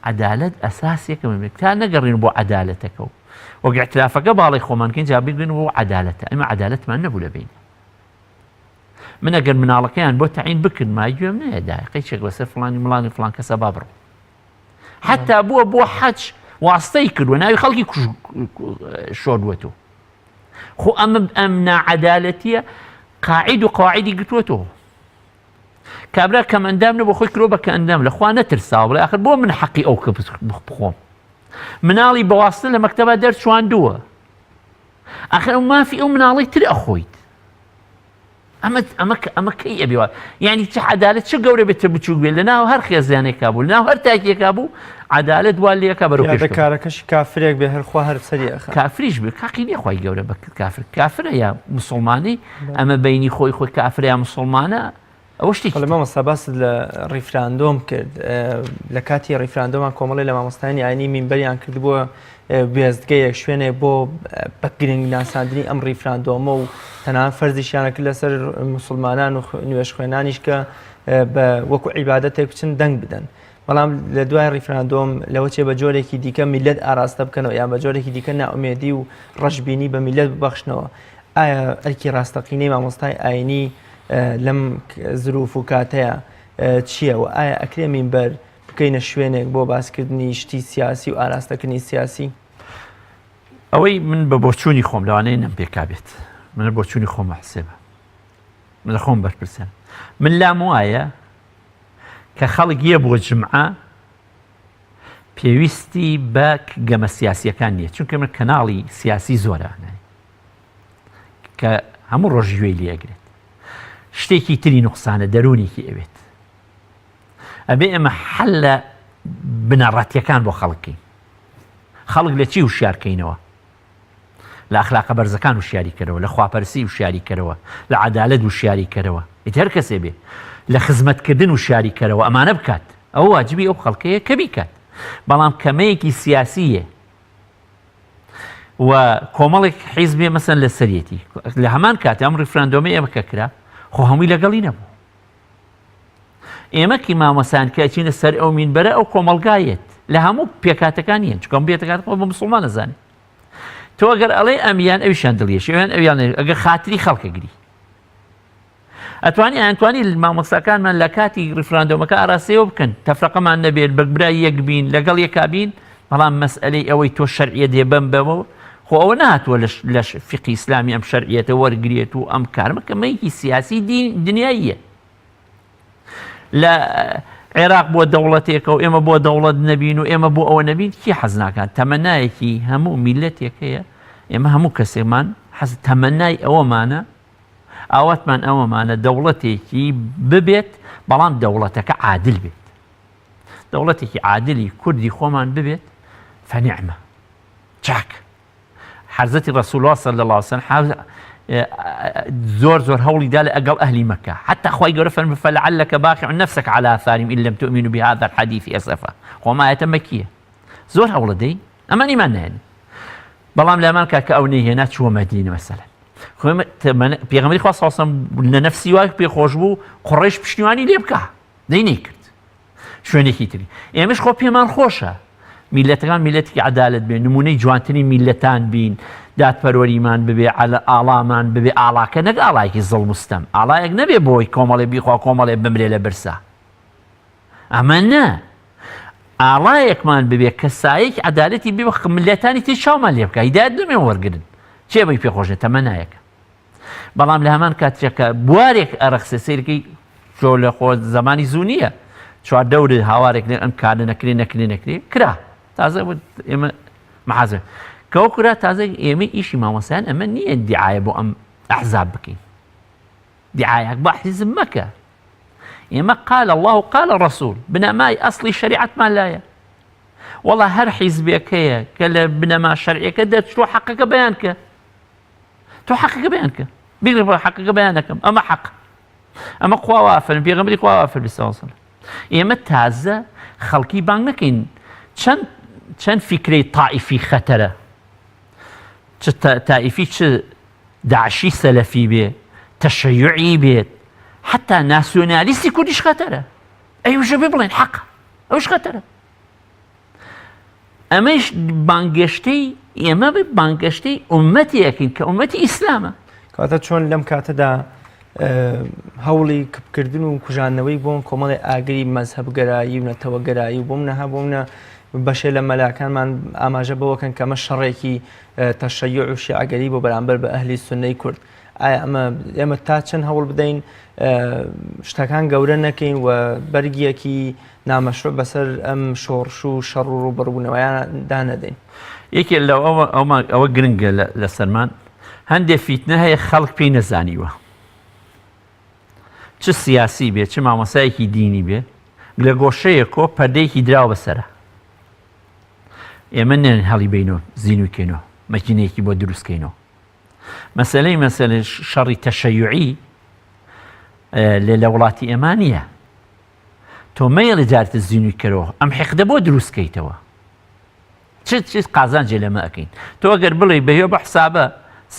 B: عەدالەت ئەساسیەکە تا نەگەڕین بۆ عەدالەتەکە و وەک ئیختلافەکە باڵی خۆمانکەین جا بگرین بۆ عەدالەتە ئەمە عەدالەتمان نەبوو لەبین من ئەگەر مناڵەکەیان بۆ تەعین بکرد مای گوێم نەیە دایقەی چێک بەسەر فڵانی مڵانی فڵان کەسە با بڕۆ حتا بووە بۆ حەج واستەی کردووە ناوی خەڵکی شۆردووەتەوە خۆ ئەم ناعەدالەتیە قاعید و قواعیدی گرتووەتەوە کابرا کەم ئەندام نەبوو خۆی کرۆ بە کە ئەندام لەخوا نەترساوە بڵێ ئاخر بۆ من حەقی ئەو کە بخۆم مناڵی بەواستە لە مەکتەبە دەرچواندووە ئاخر ئەو مافی ئەو مناڵی تر ئەخۆیت ئەمە کەی ئەبێوە یعنی چه عەدالەت چه گەورە بێتە بچووک بێت لەناو هەر خێزانێکا بوو لەناو هەر تاکێکا بوو عەدالەت وا لێەکە بەرەو پێش
A: کارەکەشی کافرێک بێ هەرخوا هەر سەری ئەخا
B: کافریش بێ کاقی نییە خوای گەورە بە کافرە یا موسڵمانی ئەمە بینی خۆی کافرە یا موسڵمانە ئەوە شتێکی
A: لە مامۆستا باست لە ڕیفراندۆم کرد لە کاتی ڕیفراندۆمان کۆمەڵی لە مامۆستانی ئاینی مینبەریان کرد بووە بێزگەیەک شوێنێ بۆ بە گرنگ ناساندنی ئەم ڕیفراندۆمە و تەنها فەرزیشیانە کرد لەسەر موسڵمانان و نوێژ خوێنانیش کە بە وەکو عیبادەتێک بچن دەنگ بدەن بەڵام لە دوای ڕیفراندۆم لەوە چێ بە جۆرێکی دیکە میلەت ئاراستە بکەنەوە یان بە جۆرێکی دیکە ناومێدی و ڕەشبینی بە میلەت ببەخشنەوە ئایا ئەرکی ڕاستەقینەی مامۆستای ئاینی لەم زروف و کاتەیە چییە و ئایا ئەکرێ مینبەر بکەینە شوێنێک بۆ باسکردنی شتی سیاسی و ئاراستەکردنی سیاسی
B: ئەوەی من بە بۆچوونی خۆم لەوانەیە نەم پێکابێت من بۆچوونی خۆم حسێبە من لە خۆم بەرپرسێن من لام وایە کە خەڵک یە بۆ جمعە پێویستی بە گەمە سیاسیەکان نییە چونکە من کەناڵی سیاسی زۆرە کە هەموو ڕۆژگوێی لێگرێت شتێکی تری نوقسانە دەرونێکی ئەوێت ئەبێ ئەمە حەل لە بنەڕەتیەکان بۆ خەڵکی خەڵک لە چی وشیارکەینەوە لە ئەخلاقە بەرزەکان وشیاریکەرەوە لە خواپەرسی وشیاریکەرەوە لە عەدالەت وشیاریکەرەوە ئیتر هەر کەسێ بێ لە خزمەتکردن وشیاریکەرەوە ئەمانە بکات ئەوە واجبی ئەو خەڵکەیە کە بیکات بەڵام کەمەیەکی سیاسیە و کۆمەڵێک حیزبێ مەسەن لە سەرەتی لە هەمان کاتێ ئەم ڕیفراندۆمە ئێمە کە کرا خۆ هەمووی لەگەڵی نەبوو ئێمەکی مامۆسان کە ئەچینە سەر ئەو مینبەرە ئەو کۆمەڵگایەت لە هەموو پێکاتەکانیان چکەم بێتەکات بە مسڵمان نەزانێت تۆ ئەگەر ئەڵێ ئەمیان ئەویشان دڵیەش ئەویان ئەگەر خاتری خەڵکەگری ئەتوانی مامۆستاکانمان لە کاتی ڕیفراندۆمەکە ئاراسەیەوە بکەن تەفرەقەمان نەبێت بەرگبرای یەک بین لەگەڵ یەکا بین بەڵام مەسئلەی ئەوەی تۆ شەرعیە دێبەم بەمەوە خۆ ئەوە نهاتووە لە فقی ئیسلامی ئەم شەرعیەتە وەرگرێت و ئەم کارمە کەمەیەکی سیاسی دنیاییە لە عێراق بۆ دەوڵەتێکە و ئێمە بۆ دەوڵەت نەبین و ئێمە بۆ ئەوە نەبین کی حەز ناکات تەمەنایەکی هەموو میلەتێکەیە ئێمە هەموو کەسێکمان حەز تەمەنای ئەوەمانە ئاوەتمان ئەوەمانە دەوڵەتێکی ببێت بەڵام دەوڵەتەکە عادل بێت دەوڵەتێکی عادلی کوردی خۆمان ببێت فەنیعمە چاک حەزەتی ڕەسوول الله صلی الله علیه وسلم زۆر هەوڵی دا لە ئەگەڵ ئەهلی مەکە حتى خوای گەورە فەرمووی فلعلك باخع نفسك على آثارهم إن لم تؤمنوا بهذا الحديث أسفا خۆما ئاەتە مەکیە زۆر هەوڵە دەی ئەمە ئیمان نهێنێ بەڵام لەمان کاکە ئەو نەیهێنا چووە مەدینە مەسەلەن پێغەمبەری خوا صلی الله علیه وسلم لە نەفسی وای پێخۆش بوو قوڕیش پشتیوانی لێ بکە دەی نەیکرد شوێنێکی تری ئێمەش خۆ پێمان خۆشە میلەتەکان میلەتێکی عەدالەت بێن نمونەی جوانترین میلەتان بین دادپەروەریمان ببێ ئاڵامان ببێ ئاڵاکە نەک ئاڵایەکی زڵمستەم ئاڵایەک نەبێ بۆی کۆمەڵێ بیخوا کۆمەڵێ بمرێ لە برسا ئەمە نە ئاڵایەکمان ببێ کە سایەکی عەدالەتی بێ ملەتانی تر چاومان لێ بکە هیدایەت نەبێ وەرگرن چێ بەی پێخۆشێت تەمەنایەکە بەڵام لە هەمان کاتێکە بوارێک ئەرەخسێ سەیرەکەی چۆ لە خۆ زمانی زوو نییە چوار دەورە هاوارێک ئەم کارە نەکرێ کرا تازە ئێمە مەحازە کەەوە کرا تازە ئێمە ئیشی مامۆسایان ئەمە نییە دیعایە بۆ ئەم ئەحزاب بکەین دیعایەک بە حیزب مەکە ئێمە قال الله و قال الرسول بنەمای ئەسڵی شەریعەتمان لایە وەڵا هەر حیزبێک هەیە کە لە بنەما شەرعیەکە دەچۆ حەقەکە بەیان کە تۆ حەقەکە بەیان کە بیگرە بۆ حەقەکە بەیان دەکەم ئەمە حەق ئەمە خوا وافرن پێغەمبەری خوا وافر بسەوەسن ئێمە تازە خەڵکی بانگ نەکەین چەند فیکرەی تائیفی خەتەرە چ تائیفی چ داعشی سەلەفی بێ تەشەیوعی بێت حتا ناسیۆنالیستی کوردیش خەتەرە ئەوشە بێ بڵێن حەق ئەوش خەتەرە ئەمەش بانگەشتەی ئێمە بێ بانگەشتەی ئومەتیەکەین کە ئومەتی ئیسلامە
A: کاتە چۆن لەم کاتەدا هەوڵی کردن و کوژانەوەی بۆن کۆمەڵی ئاگری مەزهەبگەرایی و نەتەوەگەرایی و بۆم نەها بۆمنە بەشێ لە مەلاکانمان ئاماژە بەوەکەن کە ئەمە شەڕێکی تەشەیوع و شیعەگەری بۆ بەرامبەر بە ئەهلی سوننەی کورد ئایا ئێمە تا چەند هەوڵ بدەین شتەکان گەورە نەکەین و بەرگیەکی نامەشروع بەسەر ئەم شۆڕش و شەڕ و ڕوبەڕوونەوەیان دانەدەین
B: یەکێ لەو ئەوە گرنگە لە سەرمان هەندێک فیتنە هەیە خەڵک پێی نەزانیوە چ سیاسی بێ چ مامۆسایەکی دینی بێ لە گۆشەیەکۆ پەردەیەکی دراوە بەسەرە ئێمە نێن هەڵی بینەوە زینوکەینەوە مەکینەیەکی بۆ دروستکەینەوە مەسەلەی شەڕی تەشەیوعی لە وڵاتی ئێمە نییە تۆ مەیڵی جارتە زینوی کەرەوە ئەم حیقدە بۆ دروستکەیتەوە چ قازانجێ لەمە ئەەکەین تۆ ئەگەر بڵێ بەهێ بە حسابە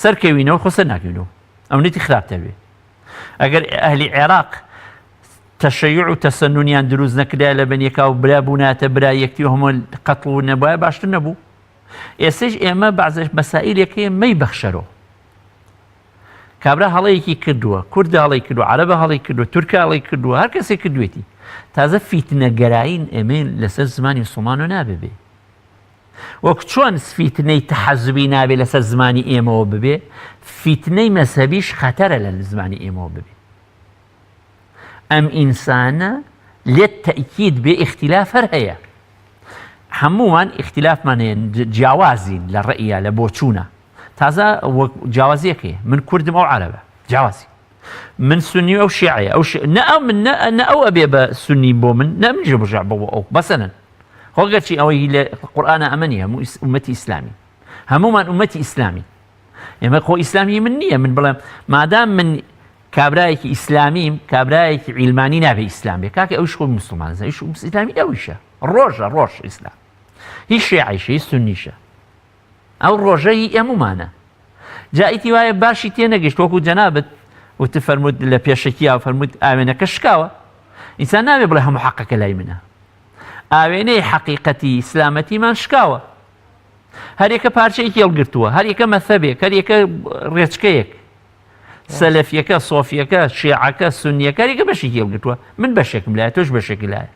B: سەرکەوینەوە خۆ سەر ناکەینەوە ئەو نێتی خراپتە بێ ئەگەر ئەهلی عێراق تەشەیوع و تەسەنونیان دروست نەکرا لە بەنیەکا و برا بووناتە برا یەکتی و هەموو قەتڵ و نەبووە باشتر نەبوو ئێستش ئێمە بەعزێش مەسائیلێکی مەی بەخشەرەوە کابرا هەڵەیەکی کردووە کوردە هەڵی کردووە عەرەبە هەڵی کردووە تورکە هەڵی کردووە هەر کەسێک کردوێتی تازە فیتنەگەرایین ئێمە لەسەر زمانی مسڵمانەوە نابێ وەکو چۆن فیتنەی تەحەزوبی نابێ لەسەر زمانی ئێمەوە ببێ فیتنەی مەسەبیش خەتەرە لە زمانی ئێمەوە ببێ ئەم ئینسانە لێت تەئکید بێ ئیختیلاف هەر هەیە هەمووان ئیختیلافمان هەیە جیاوازین لە ڕەئیە لە بۆچوونە تازە جیاوازیەکەیە من کوردم ئەو عەرەبە جیاوازی من سنی ئەو شیعەیە نە ئەو ئەبێ بە سنی بۆ من نە منیش بژع بۆ ئەو بەسەنن خۆگەرچی ئەوەی لە قورئانە ئەمە نیە هەموو ئومەتی ئیسلامی هەمومان ئومەتی ئیسلامی ئێمە خۆ ئیسلامی من نییە من بڵێم مادام من کابرایەکی ئیسلامیم کابرایەکی عیلمانی نابێ ئیسلام بێ کاکە ئەوش خۆ مسلمانە ئەوش ئیسلامی ئەویشە ڕۆژ ئیسلام هیچ شیعیشە هیچ سنیشە ئەو ڕۆژەی ئەمومانە جائیتی وایە باشی تێ نەگەشت وەکو جەنابەت وتە فەرمووت لە پێشەکییا فەرمووت ئاوێنەکە شکاوە ئینسان نابێ بڵێ هەموو حەقەکە لای منە ئاوێنەی حەقیقەتی ئیسلامەتیمان شکاوە هەر یەکە پارچەیەکی هەڵگرتووە هەر یەکە مەذهەبێک هەر یەکە ڕێچکەیەک سەلەفیەکە سۆفیەکە شیعەکە سونیەکە هەر یەکە بەشێکی هەڵگرتووە من بەشێکم لایە تۆش بەشێکی لایە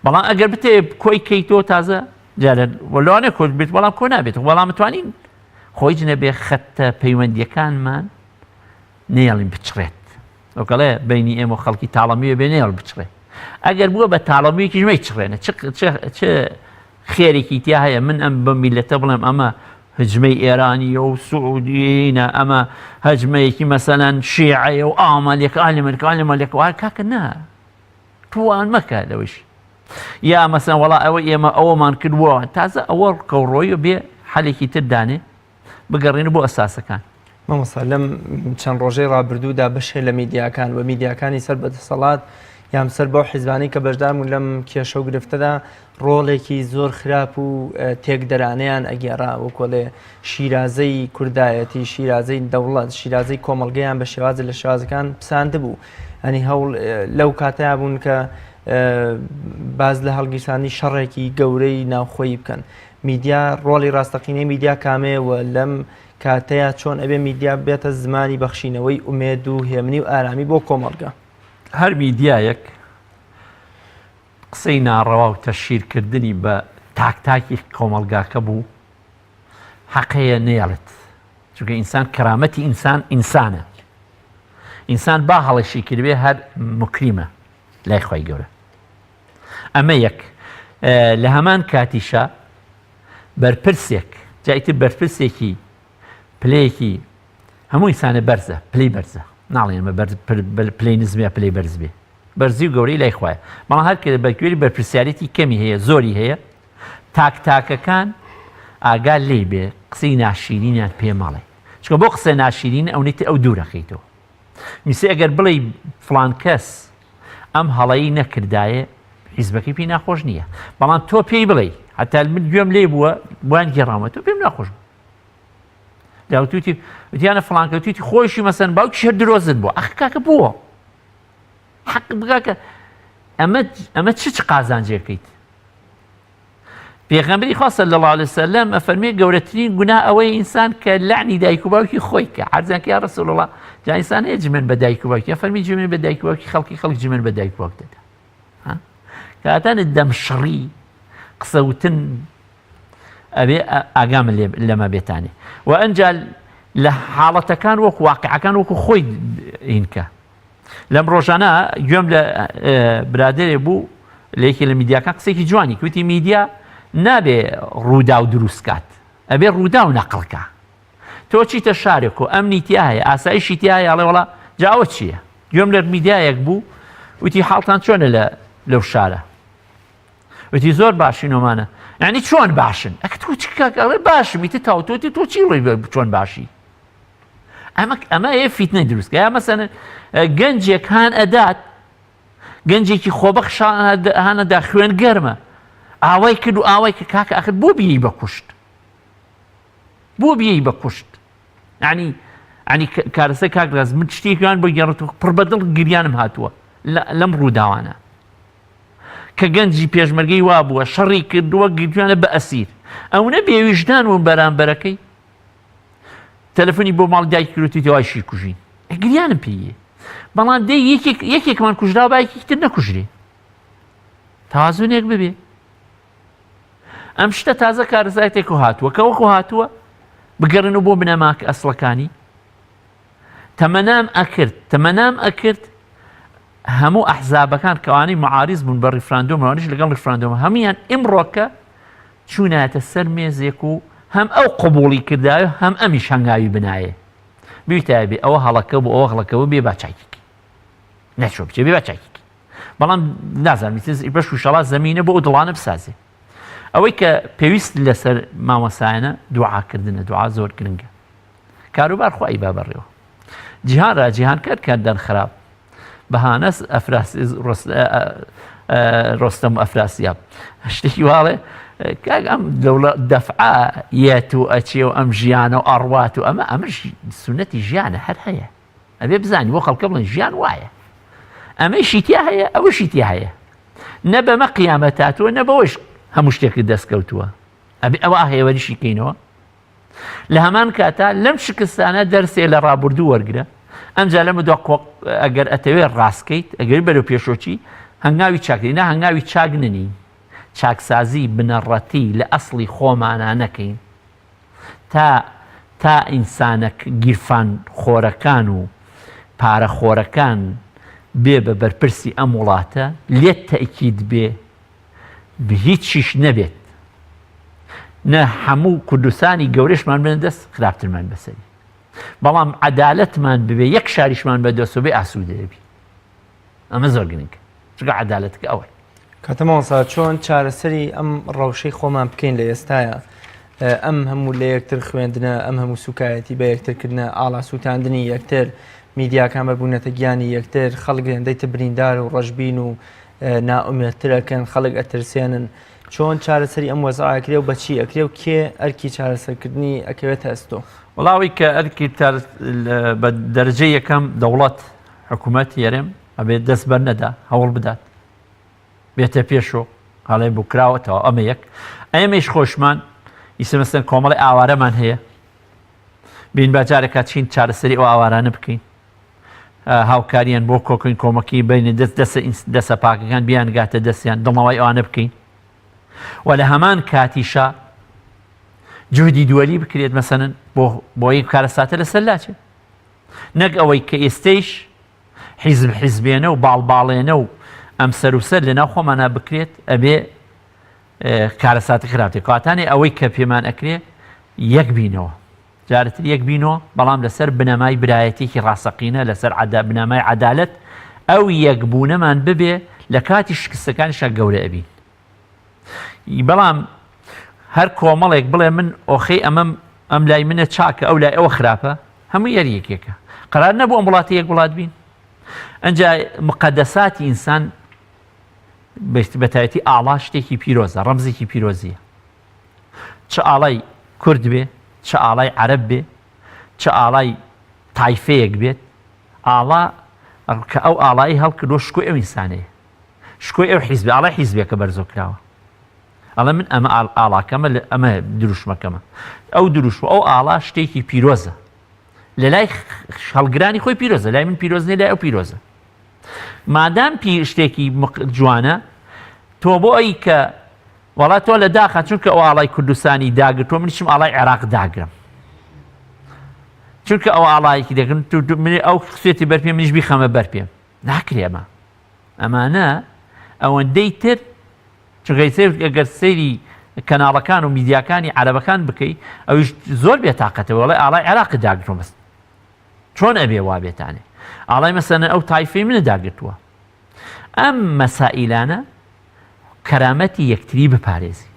B: بەڵام ئەگەر بتێ کۆی کەیتۆ تازە جارە وەلوانێ کۆ بێت بەڵام کۆ نابێت بەڵام توانین خۆی جنەبێ خەتە پەیوەندیەکانمان نێڵین بچڕێت ئۆکەڵێ بینی ئێمە خەڵکی تاڵەمیە بێ نێڵ بچڕێت ئەگەر بووە بە تاڵەمیەکی ژمەی چڕێنە چ خێرێکی تیا هەیە من ئەم بە میلەتە بڵێم ئەمە هجمەی ئێرانیە و سعودیینە ئەمە هەجمەیەکی مەسەلەن شیعەیە و ئامەلێک ئالێمەلێک وار کاکە نا توان مەکە لەوەش یا مەسەن وەڵا ئەوە ئێمە ئەوەمان کردووە تازە ئەوە ڕکەوڕۆی و بێ حەلێکی تردانێ بگەڕێنە بۆ ئەساسەکان.
A: مامۆستا لەم چەند ڕۆژەی ڕابردوودا بەشێ لە میدیاکان و میدیاکانی سەر بەدەسەڵات یام سەر بەو حیزبانی کە بەشداربوون لەم کێشە و گرفتەدا ڕۆڵێکی زۆر خراپ و تێکدەرانەیان ئەگێڕا وەکۆڵێ شیرازەی کوردایەتی شیرازەی دەوڵەت شیرازەی کۆمەڵگەیان بە شێوازە لە شێوازەکان پساندبوو ئەنی هەوڵ لەو کاتەیە بوون کە باز لە هەڵگیرسانی شەڕێکی گەورەی ناوخۆیی بکەن. میدیا ڕۆڵی ڕاستەقینەی میدیا کامەیەوە لەم کاتەیە چۆن ئەبێ میدیا بێتە زمانی بەخشینەوەی ئومێد و هێمنی و ئارامی بۆ کۆمەڵگە.
B: هەر میدیایەک قسەی ناڕەوا و تەشیرکردنی بە تاکتاکی کۆمەڵگاکە بوو حەقەیە نێڵێت چونکە ئینسان کەرامەتی ئینسانە ئینسان با هەڵەشی کردوێ هەر مکریمە لای خۆی گەورە. ئەمە یەک لە هەمان کاتیشە بەرپرسێک جایتر بەرپرسێکی پلەیەکی هەموو ئینسانە بەرزە پلەی بەرزە ناڵێنمە پلەی نزمێ پلەی بەرز بێ بەرزی و گەورەی لای خۆیە بەڵام هەر کە بەگوێری بەرپرسیارەتی کەمی هەیە زۆری هەیە تاکتاکەکان ئاگال لێ بێ قسەی ناشیرینیان پێ ماڵێ چکە بۆ قسە ناشیرین ئەو نیتە ئەو دوورەخەیتەوە میسێ ئەگەر بڵێ فڵان کەس ئەم هەڵەیی نەکردایە حیزبەکەی پێی ناخۆش نییە بەڵام تۆ پێی بڵێ هەتا من گوێم لێ بووە بۆیان گێڕامە تۆ پێم ناخۆش بوو داوتوتی وتیانە فڵانکەوتیتی خۆشی مەسەن باوکی هەر درۆزت بووە ئەخ کاکە بووە حەق بگاکە ئەمە چ قازانجێکەیت پێغەمبەری خوا صلی الله علیه وسلم ئەفەرمێ گەورەترین گونا ئەوەی ئینسان کە لعنی دایک و باوکی خۆی کە عەرزیان کە یا ڕەسوول الله جا ئینسان هەیە جمێن بە دایک و باوکی ئەفەرمی جمێن بە دایک و باوکی خەڵک جمێن بە دایک و باوک دەدا کاتانت دەمشڕی قسەوتن ئەبێ ئاگام لەمە بێتانێ و ئەنجا لە حاڵەتەکان وەکو واقعەکان وەکو خۆی هینکە لەم ڕۆژانە گوێم لە برادێرێ بوو لەیەکی لە میدیاکان قسێکی جوانی کوتی میدیا نابێ ڕوودا و دروستکات ئەبێ ڕوودا و نەقڵکە تۆ چیتە شارێک و ئەمنی تیا هەیە ئاسایشی تیا هەیە ئەڵێ وەڵا جاوە چییە گوێم لە میدیایەک بوو وتی حاڵتان چۆنە لەو شارە وتی زۆر باشینۆمانە یعنی چۆن باشن ئەکە تۆ چکەڵێ باشم میتە تاوتۆتی تۆ چی ڕێ چۆن باشی ئەمە هەیە فیتنە دروستکە یا مەسەن گەنجێک هان ئەدات گەنجێکی خۆبەخش هانەدا خوێن گەرمە ئاوای کرد و ئاوای کە کاکە ئەخر بۆ بیەی بە کوشت بۆ بیەی بە کوشت ینی کارەسە کاک ڕاز من شتێکیان بۆ گەڕێتەوە پڕ بەدڵ گریانم هاتووە لەم ڕووداوانە کە گەنجی پێشمەرگەی وا بووە شەڕی کردووە گریانە بە ئەسیر ئەوە بێویژدان و بەرامبەرەکەی تەلەفۆنی بۆ ماڵ دایک کردوتی تێوایشی کوژین گریانم پێیە بەڵام دەی یەکێکمان کوژرا باەکی تر نەکوژرێ تەوازونێک ببێ ئەم شتە تازە کارەسایەتێک و هاتووە کە وەکو هاتووە بگەڕن و بۆ بنەماکە ئەسڵەکانی تەمەنام ئەکرد هەموو ئەحزابەکان کەوانەی معارض بوون بە ڕیفراندۆمەوانش لەگەڵ ڕیفراندۆمە هەمویان ئیمڕۆکە چوونایەتە سەر مێزێک و هەم ئەو قبوڵی کردایە هەم ئەمیش هەنگاوی بنایە بیتای بێ ئەوە هەڵەکە بوو ئەوە هەڵەکەەوە بێ باچایکی نەچۆ بچێ بێ باچایکی بەڵام نازانم بەش و شەڵات زەمینە بۆ ئەو دڵانە بسازێ ئەوەی کە پێویست لەسەر مامۆسایانە دوعاکردنە دوعا زۆر گرنگە کاروبار خوای با بەڕێوە جیهان کاردان خراپ بەهانەس ڕۆستەم و ئەفراسیاب شتێکی واڵێ کاک ئەم دەفعە یەت و ئەچێ و ئەم ژیانە و ئەڕوات و ئەمەش سونەتی ژیانە هەر هەیە ئەبێ بزانانی بۆ خەڵکە بڵێن ژیان وایە ئەمەی شیتیا هەیە ئەوە شیتیا هەیە نە بەمە قیامەتاتوە نە بەوەش هەموو شتێکی دەستکەوتووە ئەبێ ئەوە هەیەوەریشی کەینەوە لە هەمان کاتا لەم شکستانە دەرسێ لە ڕابردوو وەرگرە ئەمجا لەمە دو ئەگەر ئەتەوێت ڕاستکەیت ئەگەری بەرەو پێشۆچی هەنگاوی چاکردی هەنگاوی چاگننی چاکسازی بنەڕەتی لە ئەسڵی خۆمانە نەکەین تا ئینسانە گیرفان خۆرەکان و پارە خۆرەکان بێ بە بەرپرسی ئەم وڵاتە لێت تەئکید بێ هیچ شیش نەبێت نە هەموو کوردستانی گەورەشمان بن دەست خراپترمان بەسەری بەڵام عەدالەتمان ببێ یەک شاریشمان بەدەست بێ ئاسوودە دەبی ئەمە زۆر گرنگە چونکە عەدالەتکە ئەوەی
A: کاتەمەوەسا چۆن چارەسەری ئەم ڕەوشەی خۆمان بکەین لە ئێستایە ئەم هەموو لە یەکتر خوێندنە ئەم هەموو سوکایەتی بە یەکترکردنە ئاڵا سووتاندنی یەکتر میدیاکان بەبوونەتە گیانی یەکتر خەڵک هێندەیتە بریندار و ڕەشبین و نائومێدترەکەن خەڵک ئەترسێنن چۆن چارەسەری ئەم وەزع ئەکرێ و بەچی ئەکرێ و کێ ئەرکی چارەسەرکردنی ئەکەوێتە ئەستۆ
B: وڵاوی کە ئەرکی بە دەرەجەی یەکەم دەوڵەت حکوومەت یارێم ئەبێت دەست بەر نەدا هەوڵ بدات بێتە پێشۆ هەڵێ بوو کراوەتەوە ئەمە یەک ئەمەش خۆشمان ئیسمەستن کۆمەڵی ئاوارەمان هەیە بین باجارێکە چین چارەسەری ئەو ئاوارانە بکەین هاوکاریان بۆ کۆکەین کۆمەکی بینی دەسە پاکەکان بیان گاتە دەستیان دڵنەوەی ئەوانە بکەین و لە هەمان کاتیشا جهدی دووەلی بکرێت مەسەنن بۆ یەک کارەساتە لەسەر لاچێ نەک ئەوەی کە ئێستەیش حیزبێنە و باڵباڵێنە و ئەم سەروسەر لەناو خۆمانە بکرێت ئەبێ کارەساتی خراپێت کاتانێ ئەوەی کە پێمان ئەکرێ یەک بینەوە جارتر یەک بینەوە بەڵام لەسەر بنەمای برایەتێکی ڕاستەقینە لەسەر بنەمای عەدالەت ئەو یەکبوونەمان ببێ لە کاتی شکستەکانیشە گەورە ئەبین بەڵام هەر کۆمەڵێک بڵێ من ئۆخەی ئەم لای منە چاکە ئەو لای ئەوە خراپە هەموو یەریەکێکە قەرار نەبوو ئەم وڵاتی یەک وڵات بین ئەنجا مقەدەساتی ئینسان بەتایەتی ئاڵا شتێکی پیرۆزە ڕەمزێکی پیرۆزیە چ ئاڵای کورد بێ چ ئاڵای عەرەب بێ چ ئاڵای تایفەیەک بێت ئاڵا کە ئەو ئاڵایی هەڵکردۆ شکۆی ئەو ئینسانەیە شکۆی ئەو حیزب ئاڵای حیزبێکە بەرزۆ کراوە ئەڵێ من ئەمە ئاڵاکەمە ئەمە دروشمەکەمە ئەو دروشمە ئەو ئاڵا شتێکی پیرۆزە لە لای هەڵگرانی خۆی پیرۆزە لای من پیرۆز نێ لای ئەو پیرۆزە مادام شتێکی جوانە تۆ بۆ ئەی کە وڵات تۆ لە داخە چونکە ئەو ئاڵای کوردستانی داگرتۆ منیشم ئاڵای عێراق داگرم چونکە ئەو ئاڵایەکی دەگرن منێ ئەو قسێتی بەرپێ منیش بیخەمە بەرپێم ناکرێمە ئەمانە ئەوەندەی تر چونکە ئەگەر سەیری کەناڵەکان و میدیاکانی عەرەبەکان بکەی ئەویش زۆر بێتاقەتەوە وەڵێ ئاڵای عێراقی داگرتۆ مەست چۆن ئەبێ وا بێتانێ ئاڵای مەسەنە ئەو تایفەی منە داگرتووە ئەم مەسائلانە کەرامەتی یەکتری بپارێزی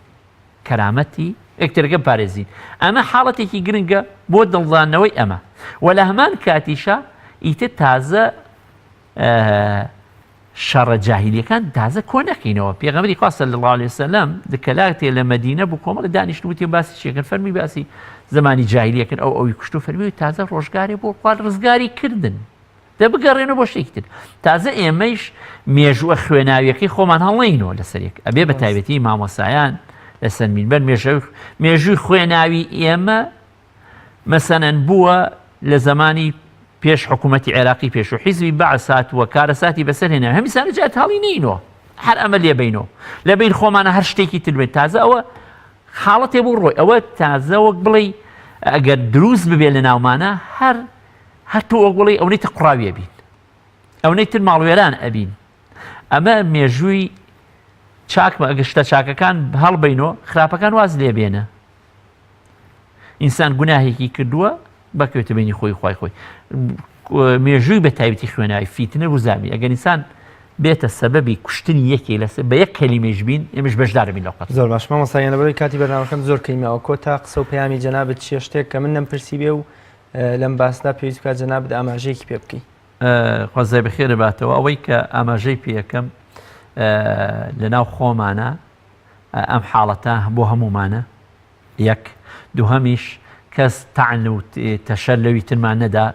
B: کەرامەتی یەکترەکە بپارێزین ئەمە حاڵەتێکی گرنگە بۆ دڵدانەوەی ئەمە و لە هەمان کاتیشە ئیتر تازە شەڕە جاهیلیەکان تازە کۆ نەکەینەوە پێغەمبەری خوا صلی الله علیه وسلم دکەلاتێ لە مەدینە بوو کۆمەڵ دانیشتووتی باسی چێکن فەرمی باسی زمانی جاهیلیەکەن ئەوی کوشتو فەرمی تازە ڕۆژگارێ بۆ خوارد ڕزگاری کردن دە بگەڕێنەوە بۆ شتێکی تر تازە ئێمەیش مێژووە خوێناویەکەی خۆمان هەڵێینەوە لەسەرێک ئەبێ بە تایبەتی مامۆسایان لەسەر مینبەر مێژووی خوێناوی ئێمە مەسەنەن بووە لە زمانی پێش حکوومەتی عێراقی پێش و حیزبی بەعث هاتووە کارەساتی بەسەر هێنا هەمیسانە جات هەڵی نینەوە هەر ئەمە لێبینەوە لەبین خۆمانە هەر شتێکی تر بێت تازە ئەوە حاڵەتێ بوو ڕۆی ئەوە تازە وەک بڵێ ئەگەر دروست ببێ لە ناومانە هەر تۆ وەک بڵێ ئەوەی تە قوڕاویە بین ئەوەی تر ماڵوێران ئەبین ئەمە مێژووی چاکمە ئەگەر شتە چاکەکان هەڵبینەوە خراپەکان واز لێبێنە ئینسان گوناهێکی کردووە بەکەوێتە بینی خۆی خوای خۆی مێژووی بە تایبەتی خوێناوی فیتنە بوزامی ئەگەر ئینسان بێتە سەبەبی کوشتنی یەکێ لەسەر بە یەک کەلیمەش بین ئێمەش بەشدارە بین لەو قەت
A: زۆر باش مامۆستا لەبەرەوەی کاتی بەرنامەکەم زۆر کەیماوە کۆتا قسە و پەیامی جەنابەت چیە شتێک کە من نەمپرسی بێ و لەم باسدا پێویست بکات جەنابەت ئاماژەیەکی پێ بکەی
B: خوازای بەخێرە باتەوە ئەوەی کە ئاماژەی پێ یەکەم لەناو خۆمانە ئەم حاڵەتە بۆ هەمومانە یەک دووهەمیش کەس تەعن و تەشەر لەوی ترمان نەدا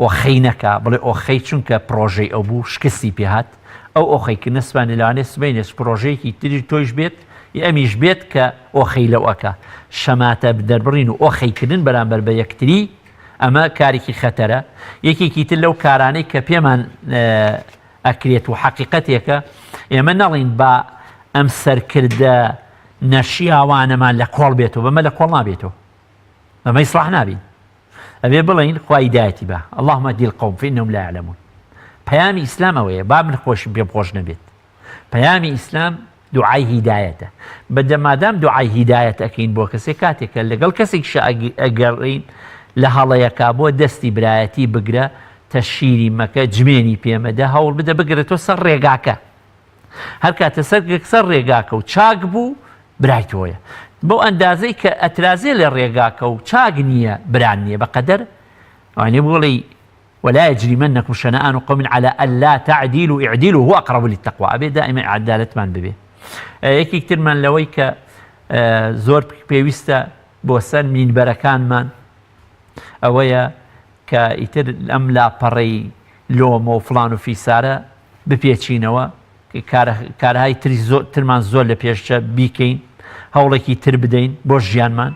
B: ئۆخەی نەکا بڵێ ئۆخەی چونکە پرۆژەی ئەو بوو شکستی پێهات ئەو ئۆخەی نسبانی لەوانێ سبینێت پرۆژەیەکی تری تۆیش بێت ئەمیش بێت کە ئۆخەی لەو ئەکا شەماتە دەربڕین و ئۆخەیکردن بەرامبەر بە یەکتری ئەمە کارێکی خەتەرە یەکێکی تر لەو کارانەی کە پێمان ئەکرێت و حەقیقەتێکە ئێمە نەڵین بە ئەم سەرکردە نەشیاوانەمان لە کۆڵ بێتەوە بەمە لە کۆڵ نابێتەوە ئەمە ئیسلاح نابین ئەبێ بڵین خوا هیدایەتی بە اللهم اهدی القوم فإنهم لا يعلمون پەیامی ئیسلام ئەوەیە با من خۆشم پێم خۆش نەبێت پەیامی ئیسلام دوعای هیدایەتە بەدەمادام دوعای هیدایەت ئەکەین بۆ کەسێک کاتێکە لەگەڵ کەسێکش ئەگەڕین لە هەڵەیەکا بۆ دەستی برایەتی بگرە تەشیری مەکە جمێنی پێمەدە هەوڵ بدە بگرێتەوە سەر ڕێگاکە هەر کاتە سەر ڕێگاکە و چاک بوو برای تۆیە بۆ ئەندازەی کە ئەترازێ لە ڕێگاکە و چاک نییە بران نییە بەقەدەر ئەوانێ بڵی ولا يجرمنكم شنآن قوم على ألا تعديلوا اعدلوا هو أقرب للتقوى أبي دائما عدالتمان ببێ یەکی ترمان لەوەی کە زۆر پێویستە بۆ سەر مینبەرەکانمان ئەوەیە کە ئیتر ئەم لاپەڕەی لۆمە و فڵان و فیسارە بپێچینەوە کارهای ترمان زۆر لە پێشچە بیکەین هەوڵێکی تر بدەین بۆ ژیانمان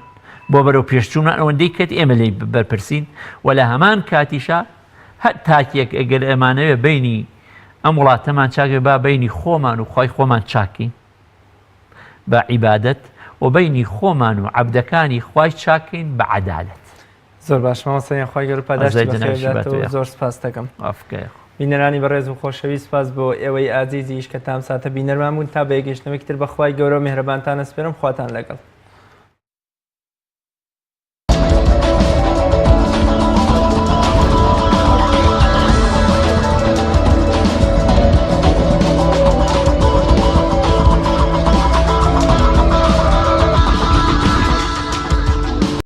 B: بۆ بەرەو پێشچوونمان ئەوەندەی کەت ئێمە لێی بەرپرسین و لە هەمان کاتیشە هەر تاکێک ئەگەر ئەمانەوێ بینی ئەم وڵاتەمان چاکێ با بینی خۆمان و خۆی خۆمان چاکین بە عیبادەت و بینی خۆمان و عەبدەکانی خوای چاکین بە عەدالەت
A: زۆر باش مامۆستای خۆی گەور پاداشتی بەخێر زۆر سپاس دەکەم بینەرانی بەڕێز و خۆشەویست سپاس بۆ ئێوەی ئازیزیش کە تام ساتە بینەرمان بوون تا بە یەکگەشتنەوەی تر بەخوای گەورە و میهرەبانتان ئەسپێرم خواتان لەگەڵ